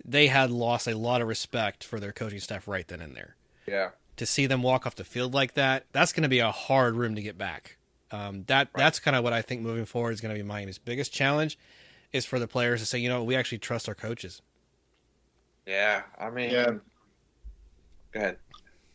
they had lost a lot of respect for their coaching staff right then and there. Yeah. To see them walk off the field like that, that's going to be a hard room to get back. That's kind of what I think moving forward is going to be Miami's biggest challenge, is for the players to say, we actually trust our coaches. Yeah, I mean, go ahead.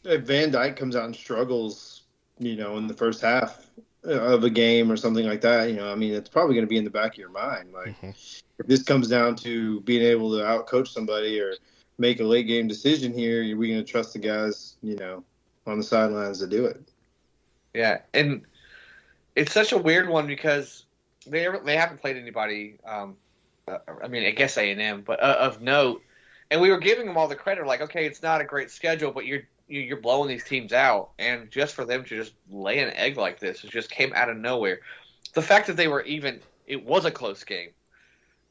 If Van Dyke comes out and struggles, in the first half of a game or something like that, I mean, it's probably going to be in the back of your mind. Like, if this comes down to being able to outcoach somebody or make a late game decision here, are we going to trust the guys, on the sidelines to do it? Yeah, and it's such a weird one because they haven't played anybody. I mean, I guess A&M, but of note. And we were giving them all the credit, like, okay, it's not a great schedule, but you're blowing these teams out, and just for them to just lay an egg like this, it just came out of nowhere. The fact that it was a close game,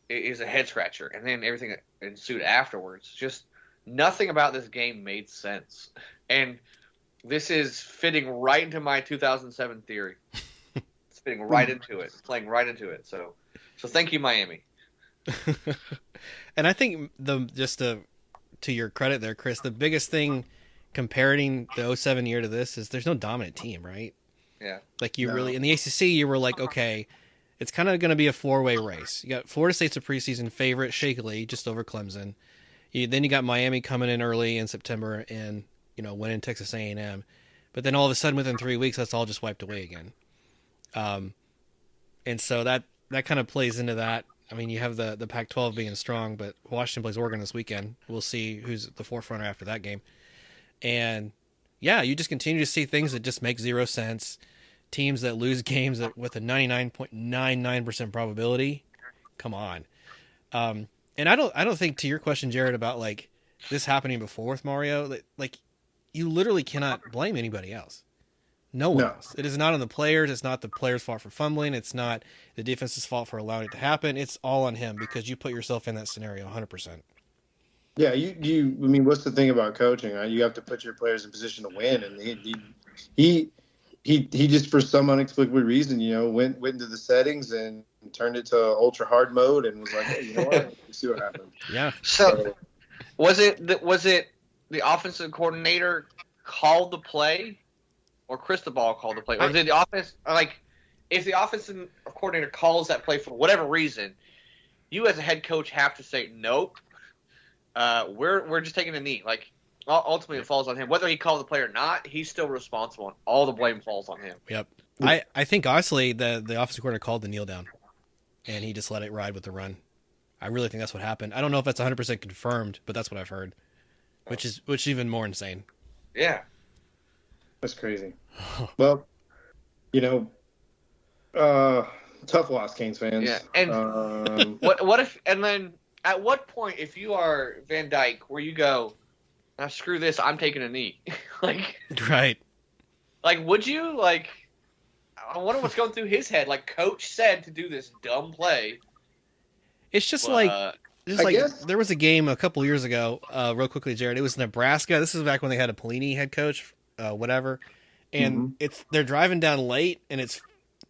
is a head scratcher, and then everything that ensued afterwards. Just nothing about this game made sense, and this is fitting right into my 2007 theory. It's fitting right into it, playing right into it. So thank you, Miami. And I think to your credit there, Chris, the biggest thing comparing the 07 year to this is there's no dominant team, right? Yeah. Like really in the ACC, you were like, okay, it's kind of going to be a 4-way race. You got Florida State's a preseason favorite, shakily, just over Clemson. Then you got Miami coming in early in September and winning Texas A&M. But then all of a sudden, within 3 weeks, that's all just wiped away again. And so that kind of plays into that. I mean, you have the Pac-12 being strong, but Washington plays Oregon this weekend. We'll see who's the forefront after that game. And yeah, you just continue to see things that just make zero sense. Teams that lose games with a 99.99% probability. Come on. And I don't think, to your question, Jarad, about like this happening before with Mario, like you literally cannot blame anybody else. No one else. It is not on the players. It's not the players' fault for fumbling. It's not the defense's fault for allowing it to happen. It's all on him because you put yourself in that scenario 100%. Yeah, I mean, what's the thing about coaching, right? You have to put your players in position to win, and he just, for some inexplicable reason, went into the settings and turned it to ultra hard mode and was like, hey, you know what? Let's see what happens. Yeah. So was it the offensive coordinator called the play? Or Cristobal called the play, or did the offense if the offensive coordinator calls that play for whatever reason, you as a head coach have to say nope. We're just taking a knee. Like ultimately, it falls on him. Whether he called the play or not, he's still responsible, and all the blame falls on him. Yep. I think honestly the offensive coordinator called the kneel down, and he just let it ride with the run. I really think that's what happened. I don't know if that's 100% confirmed, but that's what I've heard, which is even more insane. Yeah. That's crazy. Well, tough loss, Canes fans. Yeah, and what if? And then at what point, if you are Van Dyke, where you go, now screw this, I'm taking a knee, right? Like, would you like? I wonder what's going through his head. Like, coach said to do this dumb play. It's just there was a game a couple years ago. Real quickly, Jarad. It was Nebraska. This is back when they had a Pelini head coach. Whatever, and they're driving down late, and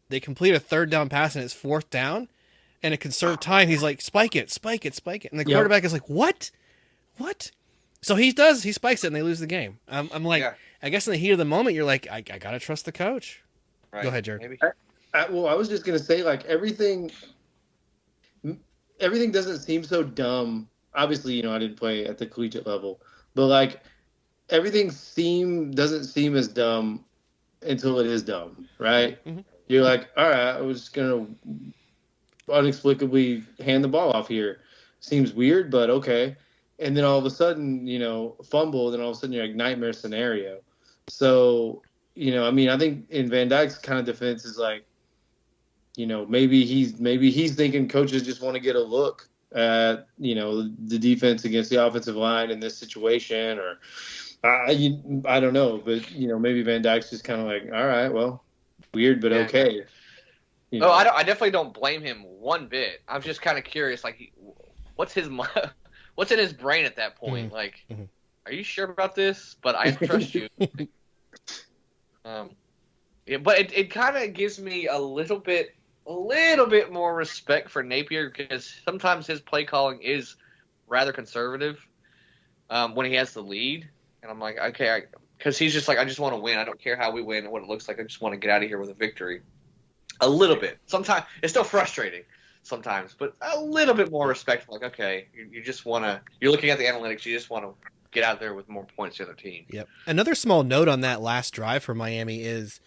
they complete a third down pass, and it's fourth down, and to conserve time, he's like, spike it, and the quarterback is like, what? So he spikes it, and they lose the game. I'm like, yeah. I guess in the heat of the moment, you're like, I gotta trust the coach. Right. Go ahead, Jarad. Maybe. I was just gonna say, like, everything doesn't seem so dumb. Obviously, I didn't play at the collegiate level, but like, everything doesn't seem as dumb until it is dumb, right? Mm-hmm. You're like, all right, I was just gonna inexplicably hand the ball off here. Seems weird, but okay. And then all of a sudden, fumble. Then all of a sudden, you're like, nightmare scenario. So, I mean, I think in Van Dyke's kind of defense is like, maybe he's thinking coaches just want to get a look at the defense against the offensive line in this situation, or. I don't know, but maybe Van Dyke's just kind of like, all right, well, weird, but okay. I definitely don't blame him one bit. I'm just kind of curious, like, what's in his brain at that point? Mm-hmm. Like, are you sure about this? But I trust you. But it kind of gives me a little bit more respect for Napier, because sometimes his play calling is rather conservative when he has the lead. And I'm like, okay, because he's just like, I just want to win. I don't care how we win and what it looks like. I just want to get out of here with a victory. A little bit. Sometimes it's still frustrating sometimes, but a little bit more respect. Like, okay, you just want to, you're looking at the analytics. You just want to get out there with more points than the other team. Yep. Another small note on that last drive for Miami is,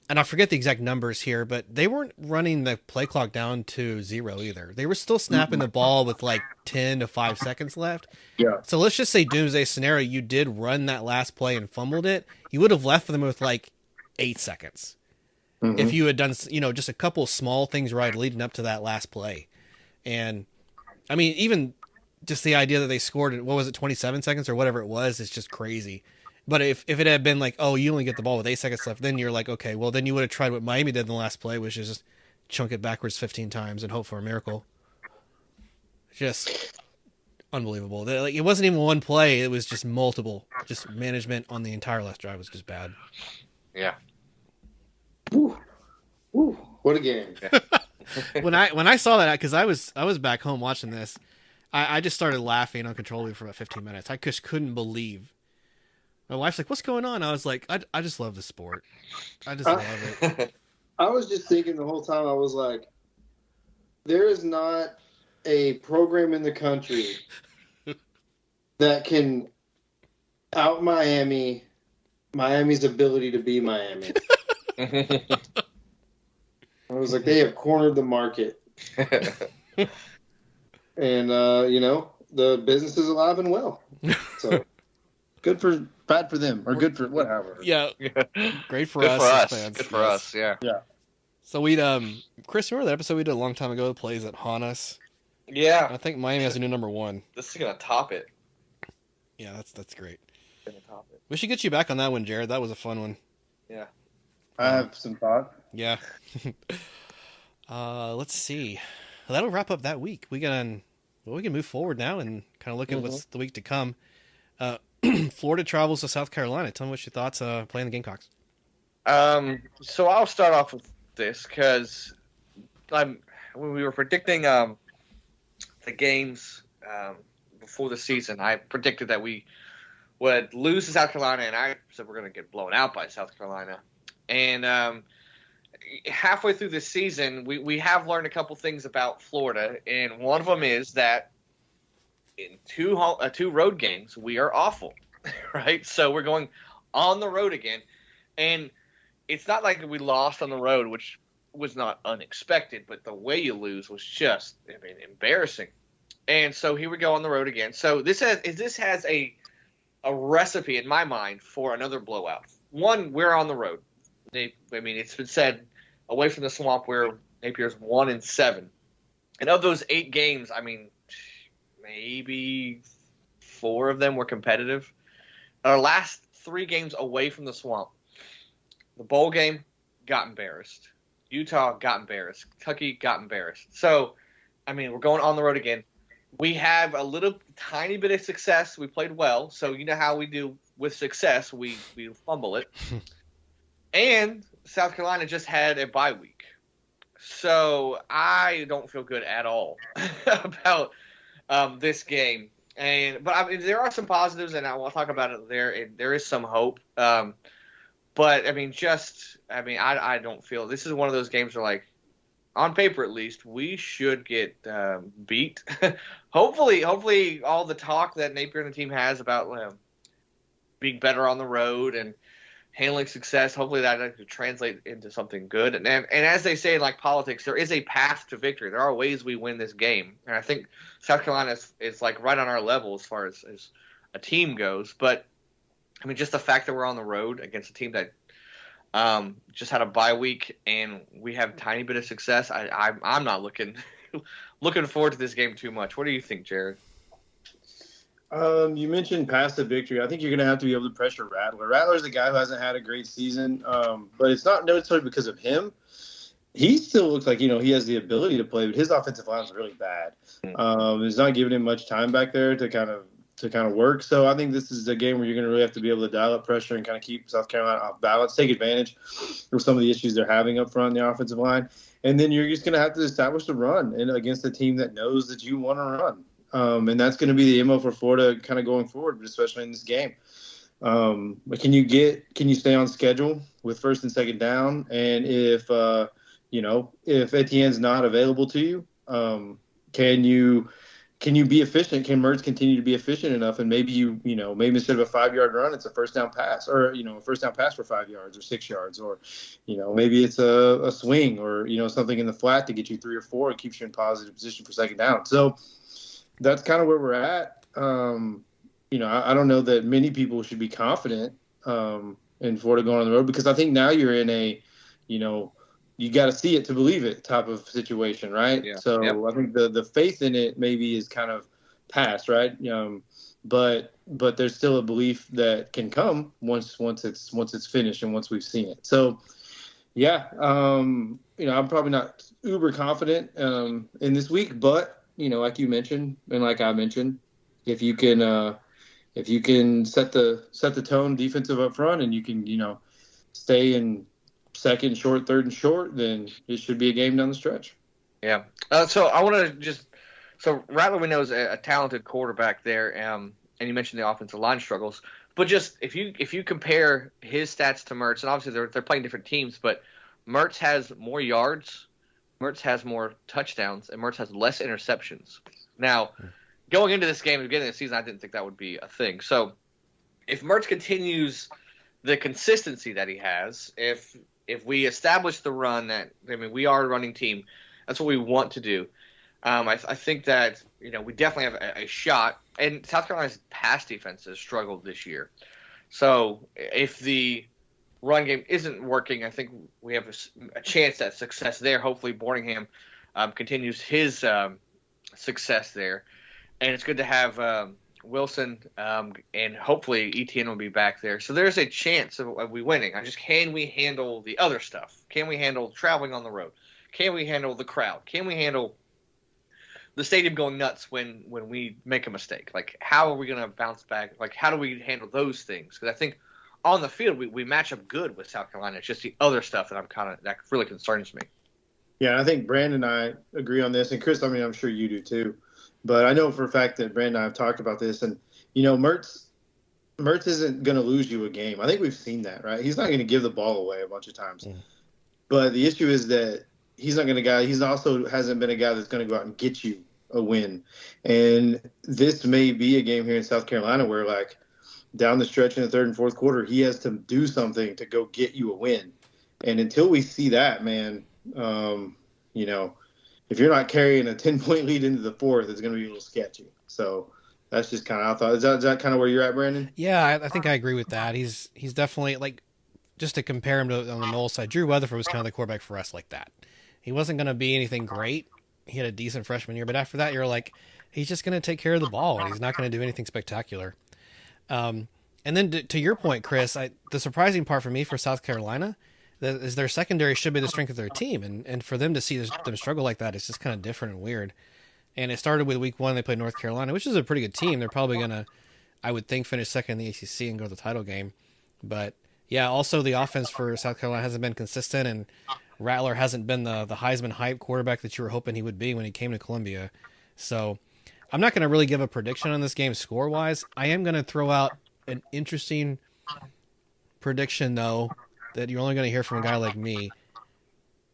and I forget the exact numbers here, but they weren't running the play clock down to 0 either. They were still snapping the ball with like 10 to 5 seconds left. Yeah. So let's just say doomsday scenario, you did run that last play and fumbled it. You would have left them with like 8 seconds. Mm-hmm. If you had done, just a couple small things right leading up to that last play. And I mean, even just the idea that they scored, 27 seconds or whatever it was, is just crazy. But if it had been like, oh, you only get the ball with 8 seconds left, then you're like, okay, well, then you would have tried what Miami did in the last play, which is just chunk it backwards 15 times and hope for a miracle. Just unbelievable. Like, it wasn't even one play. It was just multiple. Just management on the entire last drive was just bad. Yeah. Woo. What a game. when I saw that, because I was back home watching this, I just started laughing uncontrollably for about 15 minutes. I just couldn't believe. My wife's like, "What's going on?" I was like, I just love the sport. I just love it. I was just thinking the whole time, I was like, there is not a program in the country that can out Miami's ability to be Miami. I was like, they have cornered the market. And, the business is alive and well. So bad for them, or good for whatever. Yeah. Great for Good us for as us. fans. Good for us, yeah. Yeah. So we'd, Chris, remember that episode we did a long time ago, the plays that haunt us? Yeah. I think Miami has a new number 1. This is going to top it. Yeah, that's great. Gonna top it. We should get you back on that one, Jared. That was a fun one. Yeah. I have some thought. Yeah. Let's see. Well, that'll wrap up that week. We can move forward now and kind of look at what's the week to come. Florida travels to South Carolina. Tell me what's your thoughts playing the Gamecocks. So I'll start off with this because when we were predicting the games before the season, I predicted that we would lose to South Carolina, and I said we're going to get blown out by South Carolina. And halfway through this season, we have learned a couple things about Florida, and one of them is that in two road games, we are awful, right? So we're going on the road again, and it's not like we lost on the road, which was not unexpected, but the way you lose was just, embarrassing. And so here we go on the road again. So this has a recipe in my mind for another blowout. One, we're on the road. It's been said, away from the swamp, where Napier's 1-7, and of those 8 games, maybe 4 of them were competitive. Our last 3 games away from the swamp, the bowl game got embarrassed, Utah got embarrassed, Kentucky got embarrassed. So, we're going on the road again. We have a little tiny bit of success. We played well, so you know how we do with success. We fumble it. And South Carolina just had a bye week. So I don't feel good at all about this game. But there are some positives, and I will talk about it there. There is some hope. But I don't feel this is one of those games where, like, on paper at least, we should get beat. Hopefully, all the talk that Napier and the team has about being better on the road and handling success, hopefully that could translate into something good. And as they say in, like, politics, there is a path to victory. There are ways we win this game. And I think South Carolina is like right on our level as far as a team goes. But, just the fact that we're on the road against a team that just had a bye week and we have a tiny bit of success, I'm not looking forward to this game too much. What do you think, Jared? You mentioned path to victory. I think you're going to have to be able to pressure Rattler. Rattler's the guy who hasn't had a great season, but it's not necessarily because of him. He still looks like, he has the ability to play, but his offensive line is really bad. It's not giving him much time back there to kind of work. So I think this is a game where you're going to really have to be able to dial up pressure and kind of keep South Carolina off balance, take advantage of some of the issues they're having up front in the offensive line. And then you're just going to have to establish the run and against a team that knows that you want to run. And that's going to be the MO for Florida kind of going forward, but especially in this game. But can you stay on schedule with first and second down? And if Etienne's not available to you, can you be efficient? Can Mertz continue to be efficient enough? And maybe maybe instead of a 5-yard run, it's a first down pass, or a first down pass for 5 yards or 6 yards, or maybe it's a swing or something in the flat to get you 3 or 4 and keeps you in positive position for second down. So that's kind of where we're at. I don't know that many people should be confident in Florida going on the road, because I think now you're in a, you got to see it to believe it type of situation, right? Yeah. So Yep. I think the faith in it maybe is kind of past, right? But there's still a belief that can come once it's finished and once we've seen it. So Yeah, I'm probably not uber confident in this week, but like you mentioned and like I mentioned, if you can set the tone defensive up front and you can stay in second short, third and short, then it should be a game down the stretch. Yeah. So I want to so Rattler we know is a talented quarterback there, and you mentioned the offensive line struggles, but just if you compare his stats to Mertz, and obviously they're playing different teams, but Mertz has more yards, Mertz has more touchdowns, and Mertz has less interceptions. Now, going into this game at the beginning of the season, I didn't think that would be a thing. So if Mertz continues the consistency that he has, if we establish the run we are a running team, that's what we want to do. I think that we definitely have a shot. And South Carolina's pass defense has struggled this year. So if the run game isn't working, I think we have a chance at success there. Hopefully, Borningham continues his success there, and it's good to have Wilson and hopefully ETN will be back there. So there's a chance of we winning. Can we handle the other stuff? Can we handle traveling on the road? Can we handle the crowd? Can we handle the stadium going nuts when we make a mistake? Like, how are we going to bounce back? Like, how do we handle those things? Because I think on the field we match up good with South Carolina. It's just the other stuff that really concerns me. Yeah, I think Brandon and I agree on this, and Chris, I'm sure you do too. But I know for a fact that Brandon and I have talked about this, and Mertz isn't going to lose you a game. I think we've seen that, right? He's not going to give the ball away a bunch of times. Yeah. But the issue is that he's not going to He's also hasn't been a guy that's going to go out and get you a win. And this may be a game here in South Carolina where, like, down the stretch in the third and fourth quarter, he has to do something to go get you a win. And until we see that, man, if you're not carrying a 10-point lead into the fourth, it's going to be a little sketchy. So that's just kind of our thought. Is that kind of where you're at, Brandon? Yeah, I think I agree with that. He's definitely, like, just to compare him to on the Noel side, Drew Weatherford was kind of the quarterback for us like that. He wasn't going to be anything great. He had a decent freshman year, but after that, you're like, he's just going to take care of the ball, and he's not going to do anything spectacular. And then to your point, Chris, the surprising part for me for South Carolina is their secondary should be the strength of their team, and for them to see them struggle like that is just kind of different and weird. And it started with week 1, they played North Carolina, which is a pretty good team. They're probably going to, I would think, finish second in the ACC and go to the title game. But yeah, also the offense for South Carolina hasn't been consistent, and Rattler hasn't been the Heisman hype quarterback that you were hoping he would be when he came to Columbia. So I'm not going to really give a prediction on this game score-wise. I am going to throw out an interesting prediction, though, that you're only going to hear from a guy like me.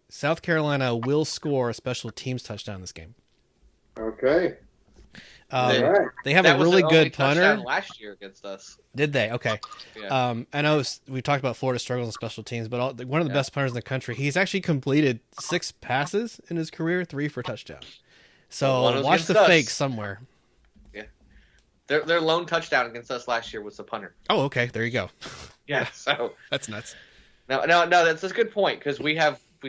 South Carolina will score a special teams touchdown in this game. Okay. Right. They have a really good punter. Last year against us. Did they? Okay. Yeah. I know we talked about Florida struggles in special teams, but one of the best punters in the country. He's actually completed 6 passes in his career, 3 for touchdown. So watch the fake somewhere. Yeah. Their lone touchdown against us last year was the punter. Oh, okay. There you go. Yeah. So that's nuts. No, that's a good point because we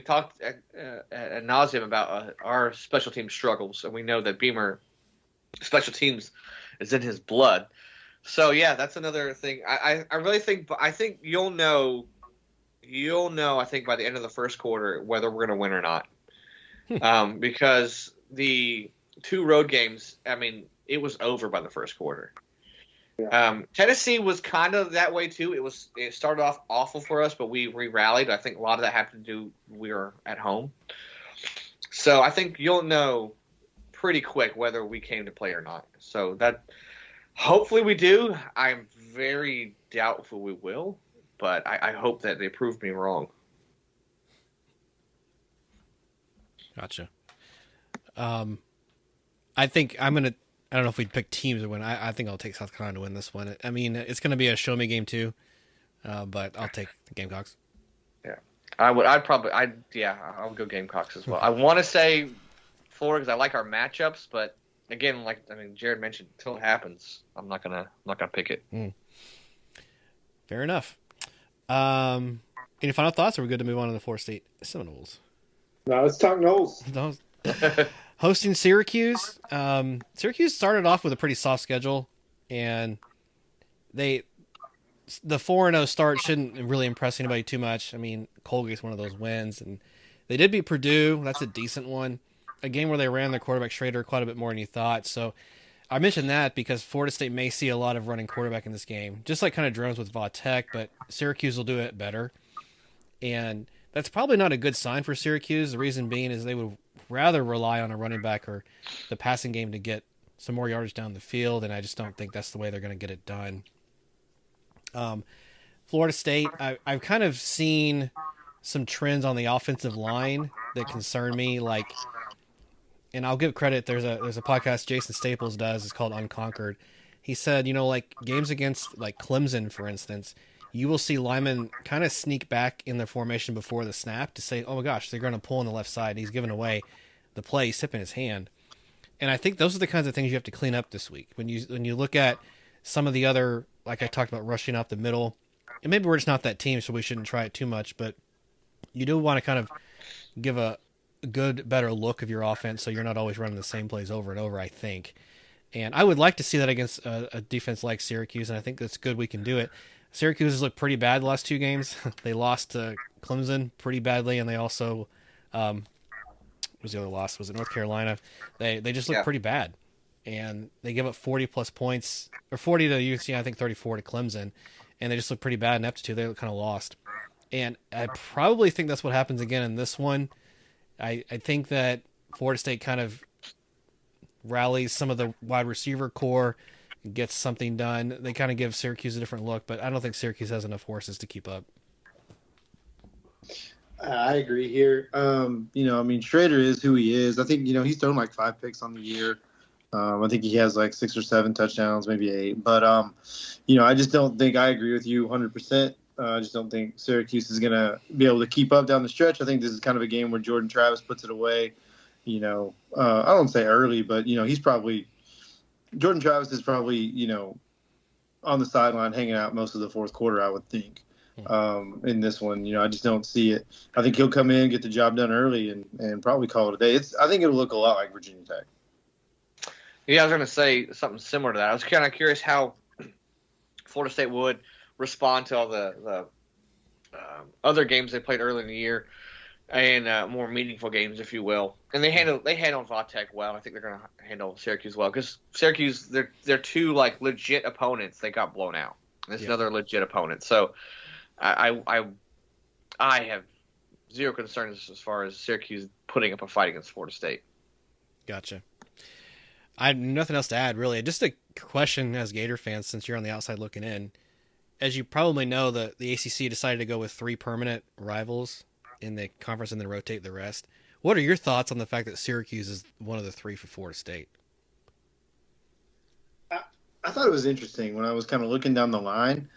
talked ad nauseum about our special team struggles, and we know that Beamer special teams is in his blood. So yeah, that's another thing. I really think you'll know I think by the end of the first quarter whether we're going to win or not. Because the 2 road games, it was over by the first quarter. Yeah. Tennessee was kind of that way too. It started off awful for us, but we rallied. I think a lot of that had to do we were at home. So I think you'll know pretty quick whether we came to play or not. So that hopefully we do. I'm very doubtful we will, but I hope that they prove me wrong. Gotcha. I think I don't know if we'd pick teams to win. I think I'll take South Carolina to win this one. I mean, it's going to be a show me game too, but I'll take the Gamecocks. Yeah, I would. I'll go Gamecocks as well. I want to say Florida because I like our matchups, but again, Jarad mentioned, until it happens, I'm not gonna pick it. Fair enough. Any final thoughts? Or are we good to move on to the Florida State Seminoles? No, let's talk Noles. Hosting Syracuse. Syracuse started off with a pretty soft schedule, and the 4-0 start shouldn't really impress anybody too much. I mean, Colgate's one of those wins, and they did beat Purdue. That's a decent one. A game where they ran their quarterback Schrader quite a bit more than you thought. So I mentioned that because Florida State may see a lot of running quarterback in this game, just like kind of drones with Va Tech, but Syracuse will do it better. And that's probably not a good sign for Syracuse. The reason being is they would rather rely on a running back or the passing game to get some more yardage down the field, and I just don't think that's the way they're going to get it done. Florida State, I've kind of seen some trends on the offensive line that concern me, like, and I'll give credit. There's a podcast Jason Staples does. It's called Unconquered. He said, like games against like Clemson, for instance, you will see linemen kind of sneak back in their formation before the snap to say, oh my gosh, they're going to pull on the left side. He's giving away the play. He's tipping his hand. And I think those are the kinds of things you have to clean up this week. When you look at some of the other, like I talked about, rushing up the middle, and maybe we're just not that team, so we shouldn't try it too much, but you do want to kind of give a good, better look of your offense so you're not always running the same plays over and over, I think. And I would like to see that against a defense like Syracuse, and I think that's good we can do it. Syracuse has looked pretty bad the last two games. They lost to Clemson pretty badly, and they also what was the other loss? Was it North Carolina? They just look pretty bad, and they give up 40-plus points, or 40 to UNC, I think 34 to Clemson, and they just look pretty bad in aptitude. They look kind of lost, and I probably think that's what happens again in this one. I think that Florida State kind of rallies some of the wide receiver core, gets something done. They kind of give Syracuse a different look, but I don't think Syracuse has enough horses to keep up. I agree here. Schrader is who he is. I think, he's thrown like 5 picks on the year. I think he has like 6 or 7 touchdowns, maybe 8. But, I just don't think I agree with you 100%. I just don't think Syracuse is going to be able to keep up down the stretch. I think this is kind of a game where Jordan Travis puts it away. I don't say early, but, Jordan Travis is probably, on the sideline hanging out most of the fourth quarter, I would think. In this one, I just don't see it. I think he'll come in, get the job done early, and probably call it a day. I think it'll look a lot like Virginia Tech. Yeah, I was going to say something similar to that. I was kind of curious how Florida State would respond to all the other games they played early in the year and more meaningful games, if you will. And they handled Va Tech well. I think they're going to handle Syracuse well because Syracuse, they're two like legit opponents. They got blown out. This is another legit opponent. So I have zero concerns as far as Syracuse putting up a fight against Florida State. Gotcha. I have nothing else to add, really. Just a question as Gator fans, since you're on the outside looking in. As you probably know, the ACC decided to go with 3 permanent rivals in the conference and then rotate the rest. What are your thoughts on the fact that Syracuse is one of the 3 for Florida State? I thought it was interesting when I was kind of looking down the line.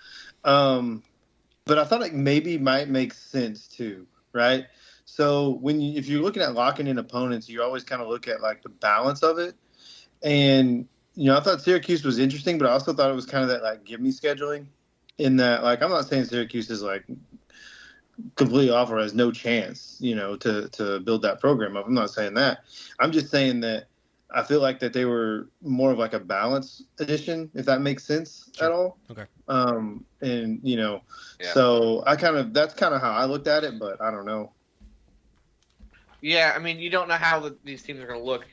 But I thought it maybe might make sense too, right? So if you're looking at locking in opponents, you always kind of look at like the balance of it. And, I thought Syracuse was interesting, but I also thought it was kind of that like give me scheduling in that, like, I'm not saying Syracuse is like completely off or has no chance, to build that program up. I'm not saying that. I'm just saying that I feel like that they were more of like a balance edition, if that makes sense at all. Okay. So that's kind of how I looked at it, but I don't know. Yeah, I mean, you don't know how these teams are going to look,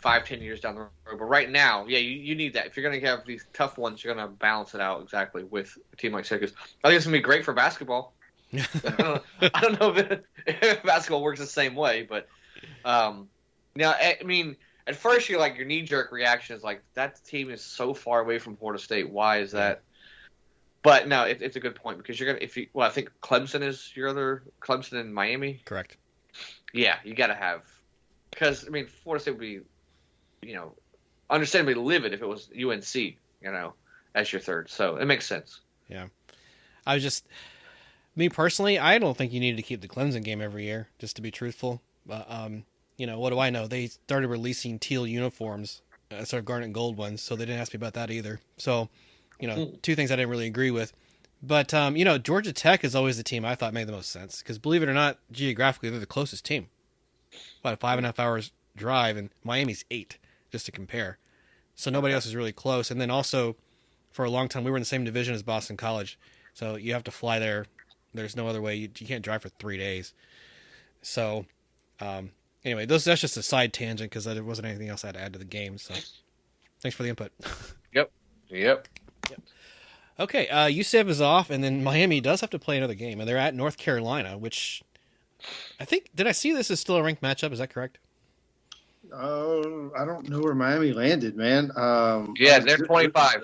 5-10 years down the road. But right now, you need that. If you're going to have these tough ones, you're going to balance it out exactly with a team like Syracuse. I think it's going to be great for basketball. I don't know if basketball works the same way, but I mean, at first your knee-jerk reaction is like, that team is so far away from Florida State. Why is that? But no, it's a good point because I think Clemson is your other Clemson and Miami. Correct. Yeah, you got to have, because I mean, Florida State would be, understandably livid if it was UNC, as your third. So it makes sense. Yeah, me personally, I don't think you needed to keep the Clemson game every year, just to be truthful. But what do I know? They started releasing teal uniforms instead of garnet and gold ones, so they didn't ask me about that either. So, 2 things I didn't really agree with. But, Georgia Tech is always the team I thought made the most sense. Because believe it or not, geographically, they're the closest team. About a 5.5 hours drive, and Miami's 8, just to compare. So nobody else is really close. And then also, for a long time. We were in the same division as Boston College, so you have to fly there. There's no other way. You can't drive for 3 days. So, anyway, that's just a side tangent because there wasn't anything else I had to add to the game. So, thanks for the input. Yep. Okay, UCF is off, and then Miami does have to play another game, and they're at North Carolina, which I think, did I see this is still a ranked matchup? Is that correct? I don't know where Miami landed, man. Yeah, they're 25.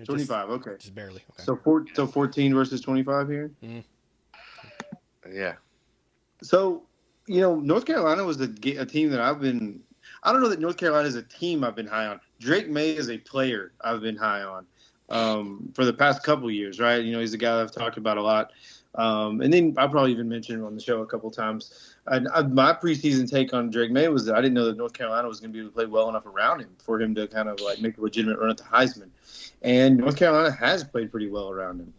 25, okay. Just barely. Okay. So 14 versus 25 here? Yeah. So, North Carolina was a team that I don't know that North Carolina is a team I've been high on. Drake May is a player I've been high on for the past couple of years, right? He's a guy that I've talked about a lot. And then I probably even mentioned him on the show a couple of times. My preseason take on Drake May was that I didn't know that North Carolina was going to be able to play well enough around him for him to kind of like make a legitimate run at the Heisman. And North Carolina has played pretty well around him.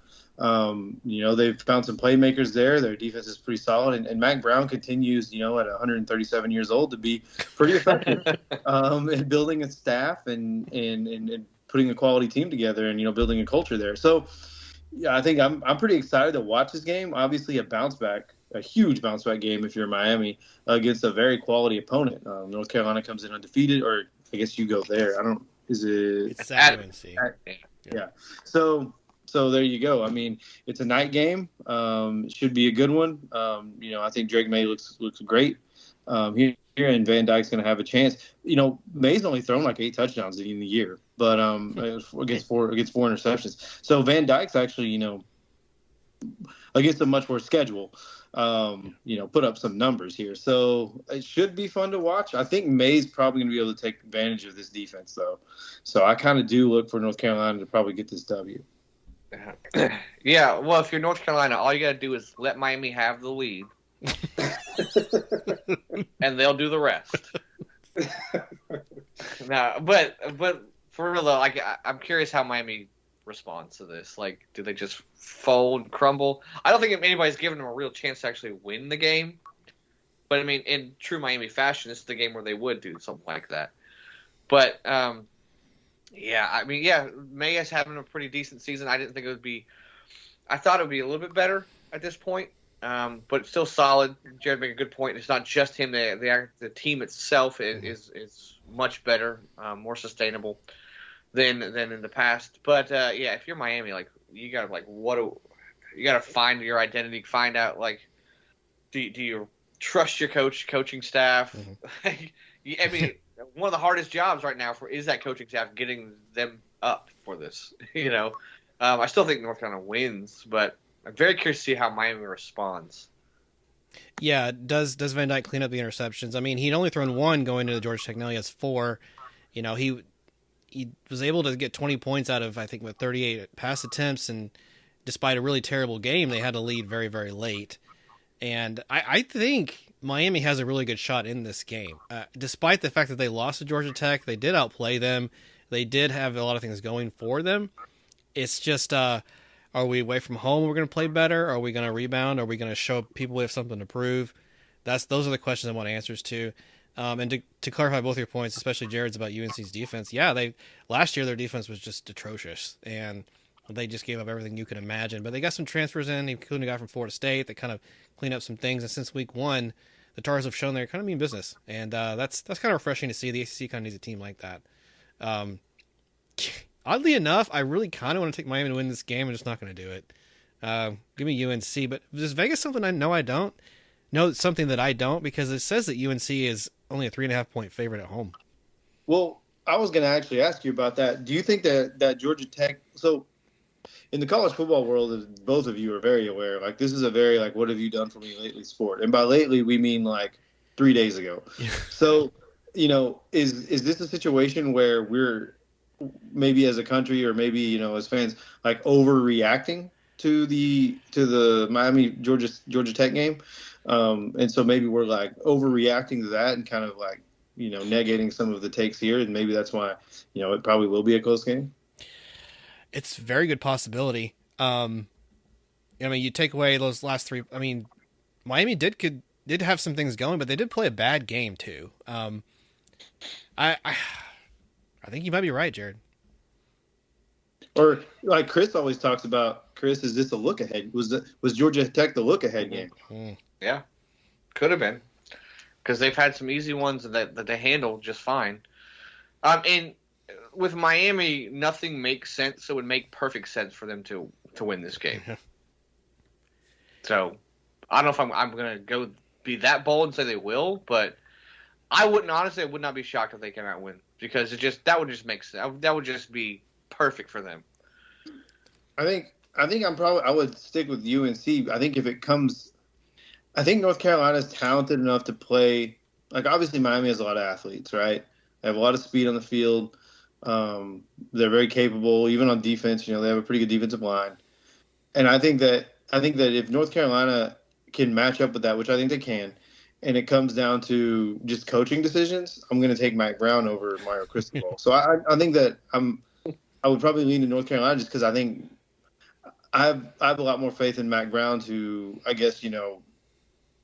They've found some playmakers there. Their defense is pretty solid. And Mac Brown continues, at 137 years old to be pretty effective in building a staff and putting a quality team together and, building a culture there. So, yeah, I think I'm pretty excited to watch this game. Obviously, a huge bounce back game if you're Miami against a very quality opponent. North Carolina comes in undefeated, or I guess you go there. Is it? It's at UNC. Yeah. So there you go. I mean, it's a night game. It should be a good one. I think Drake May looks great here, and Van Dyke's going to have a chance. May's only thrown like 8 touchdowns in the year, but against four interceptions. So Van Dyke's actually, against a much worse schedule, put up some numbers here. So it should be fun to watch. I think May's probably going to be able to take advantage of this defense, though. So I kind of do look for North Carolina to probably get this W. Yeah, well, if you're North Carolina, all you got to do is let Miami have the lead, and they'll do the rest. No, but for real though, I'm curious how Miami responds to this. Like, do they just fold, crumble? I don't think anybody's given them a real chance to actually win the game. But I mean, in true Miami fashion, this is the game where they would do something like that. But May is having a pretty decent season. I didn't think it would be. I thought it would be a little bit better at this point, but it's still solid. Jarad made a good point. It's not just him. The team itself is much better, more sustainable than in the past. But if you're Miami, you gotta you gotta find your identity. Find out do you trust your coaching staff? Mm-hmm. I mean. One of the hardest jobs right now is that coaching staff getting them up for this. I still think North Carolina wins, but I'm very curious to see how Miami responds. Yeah, does Van Dyke clean up the interceptions? I mean, he'd only thrown 1 going into Georgia Tech. Now he has 4. He was able to get 20 points out of, I think, 38 pass attempts, and despite a really terrible game, they had to lead very, very late. And I think Miami has a really good shot in this game. Despite the fact that they lost to Georgia Tech, they did outplay them. They did have a lot of things going for them. It's just, are we away from home? We're going to play better? Are we going to rebound? Are we going to show people we have something to prove? Those are the questions I want answers to. And to clarify both your points, especially Jared's about UNC's defense. Yeah, last year their defense was just atrocious, and they just gave up everything you could imagine. But they got some transfers in, including a guy from Florida State that kind of cleaned up some things. And since week 1, the Tars have shown they're kind of mean business, and that's kind of refreshing to see. The ACC kind of needs a team like that. Oddly enough, I really kind of want to take Miami to win this game. I'm just not going to do it. Give me UNC, but is Vegas something I know I don't? No, it's something that I don't, because it says that UNC is only a 3.5 point favorite at home. Well, I was going to actually ask you about that. Do you think that Georgia Tech? So, in the college football world, as both of you are very aware, this is a very what have you done for me lately sport, and by lately we mean 3 days ago. So, is this a situation where we're maybe as a country or maybe as fans overreacting to the Miami Georgia Tech game, and so maybe we're overreacting to that and kind of negating some of the takes here, and maybe that's why it probably will be a close game. It's a very good possibility. You take away those last 3. I mean, Miami did have some things going, but they did play a bad game too. I think you might be right, Jarad. Or like Chris always talks about, Chris, is this a look ahead? Was Georgia Tech the look ahead game? Mm-hmm. Yeah, could have been, because they've had some easy ones that they handled just fine. And with Miami, nothing makes sense. So it would make perfect sense for them to win this game. So I don't know if I'm going to go be that bold and say they will, but I wouldn't honestly. I would not be shocked if they came out and win, because that would just make sense. That would just be perfect for them. I think I would stick with UNC. I think if it comes, I think North Carolina is talented enough to play. Like, obviously Miami has a lot of athletes, right? They have a lot of speed on the field. They're very capable, even on defense. They have a pretty good defensive line. And I think that if North Carolina can match up with that, which I think they can, and it comes down to just coaching decisions, I'm going to take Mac Brown over Mario Cristobal. So I think that I would probably lean to North Carolina just because I think I have a lot more faith in Mac Brown to, I guess,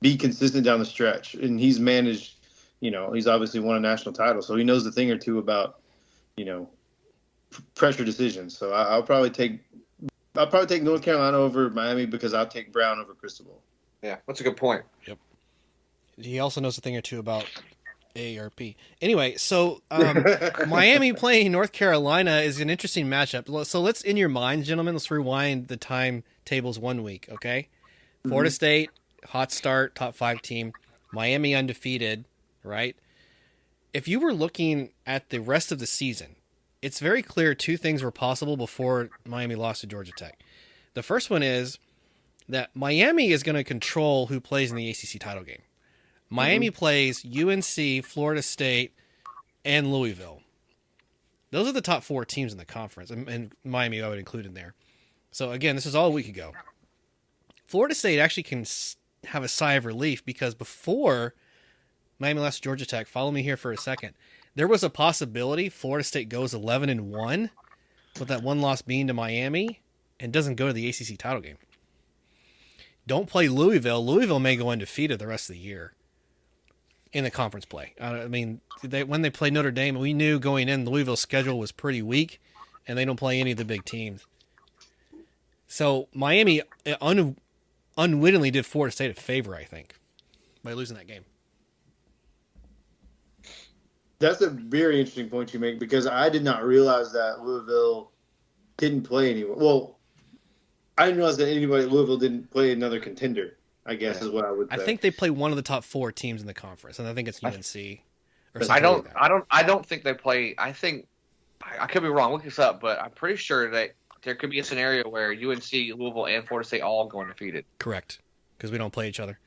be consistent down the stretch. And he's managed, he's obviously won a national title, so he knows a thing or two about, pressure decisions. So I'll probably take North Carolina over Miami because I'll take Brown over Cristobal. Yeah, that's a good point. Yep. He also knows a thing or two about AARP. Anyway, so Miami playing North Carolina is an interesting matchup. So let's, in your minds, gentlemen, let's rewind the timetables 1 week, okay? Mm-hmm. Florida State, hot start, top 5 team. Miami undefeated, right? If you were looking at the rest of the season, it's very clear 2 things were possible before Miami lost to Georgia Tech. The first one is that Miami is going to control who plays in the ACC title game. Miami plays UNC, Florida State, and Louisville. Those are the top 4 teams in the conference, and Miami I would include in there. So, again, this is all a week ago. Florida State actually can have a sigh of relief because before Miami lost to Georgia Tech, follow me here for a second, there was a possibility Florida State goes 11-1, with that one loss being to Miami, and doesn't go to the ACC title game. Don't play Louisville. Louisville may go undefeated the rest of the year in the conference play. When they played Notre Dame, we knew going in Louisville's schedule was pretty weak, and they don't play any of the big teams. So Miami unwittingly did Florida State a favor, I think, by losing that game. That's a very interesting point you make, because I did not realize that Louisville didn't play anyone. Well, I didn't realize that anybody at Louisville didn't play another contender, I guess, is what I would say. I think they play one of the top 4 teams in the conference, and I think it's UNC. I don't think they play. I think I could be wrong. Look this up, but I'm pretty sure that there could be a scenario where UNC, Louisville, and Florida State all go undefeated. Correct, because we don't play each other.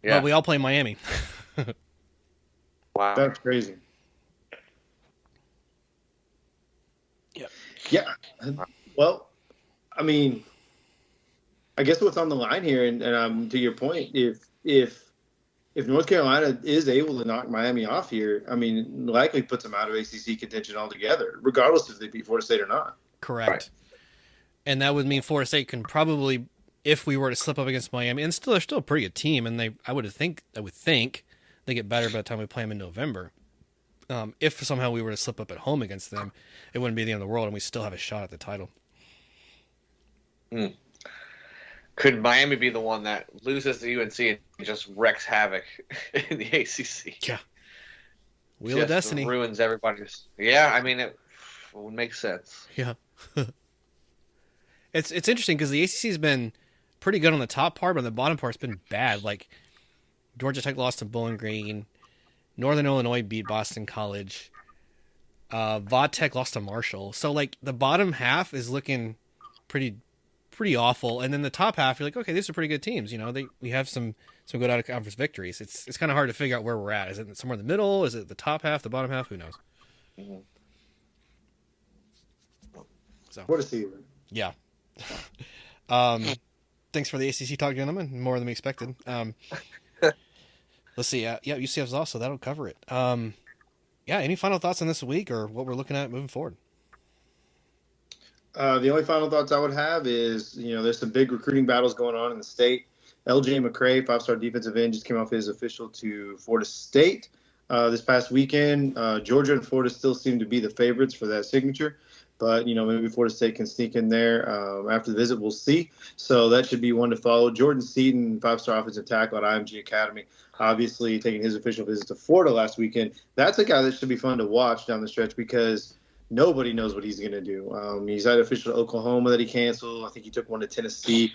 Yeah, but we all play Miami. Wow, that's crazy. Yeah. Well, I mean, I guess what's on the line here, and to your point, if North Carolina is able to knock Miami off here, I mean, likely puts them out of ACC contention altogether, regardless if they beat Florida State or not. Correct. Right. And that would mean Florida State can probably, if we were to slip up against Miami, and they're still a pretty good team, and I would think they get better by the time we play them in November. If somehow we were to slip up at home against them, it wouldn't be the end of the world, and we still have a shot at the title. Could Miami be the one that loses to UNC and just wrecks havoc in the ACC? Yeah. Wheel of Destiny. Ruins everybody's. Yeah, I mean, it would make sense. Yeah. It's interesting because the ACC has been pretty good on the top part, but on the bottom part's been bad. Like, Georgia Tech lost to Bowling Green. Northern Illinois beat Boston College. Vaught Tech lost to Marshall. So, like, the bottom half is looking pretty awful, and then the top half, you're like, okay, these are pretty good teams. We have some good out of conference victories. It's kind of hard to figure out where we're at. Is it somewhere in the middle? Is it the top half, the bottom half? Who knows? Mm-hmm. So what a season! Yeah. Thanks for the ACC talk, gentlemen. More than we expected. Let's see. Yeah, UCF's also. That'll cover it. Any final thoughts on this week or what we're looking at moving forward? The only final thoughts I would have is, there's some big recruiting battles going on in the state. LJ McCray, 5-star defensive end, just came off his official to Florida State this past weekend. Georgia and Florida still seem to be the favorites for that signature. but maybe Florida State can sneak in there after the visit. We'll see. So that should be one to follow. Jordan Seaton, 5-star offensive tackle at IMG Academy, obviously taking his official visit to Florida last weekend. That's a guy that should be fun to watch down the stretch because nobody knows what he's going to do. He's had official to Oklahoma that he canceled. I think he took one to Tennessee,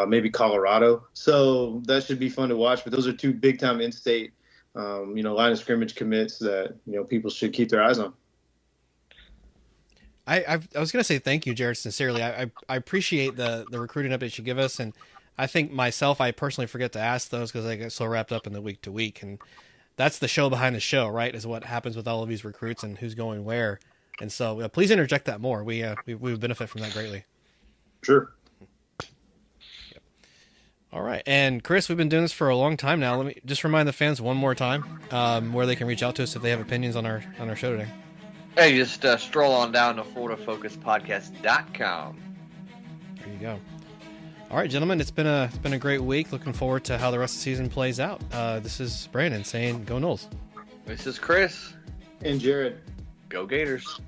maybe Colorado. So that should be fun to watch. But those are two big-time in-state, line of scrimmage commits that, people should keep their eyes on. I was going to say thank you, Jarad, sincerely. I appreciate the recruiting updates you give us, and I think I personally forget to ask those because I get so wrapped up in the week to week, and that's the show behind the show, right? Is what happens with all of these recruits and who's going where, and so please interject that more. We would benefit from that greatly. Sure. Yep. All right, and Chris, we've been doing this for a long time now. Let me just remind the fans one more time where they can reach out to us if they have opinions on our show today. Hey, just stroll on down to FloridaFocusPodcast.com. There you go. All right, gentlemen, it's been a great week. Looking forward to how the rest of the season plays out. This is Brandon saying, "Go Noles." This is Chris. And Jarad. Go Gators.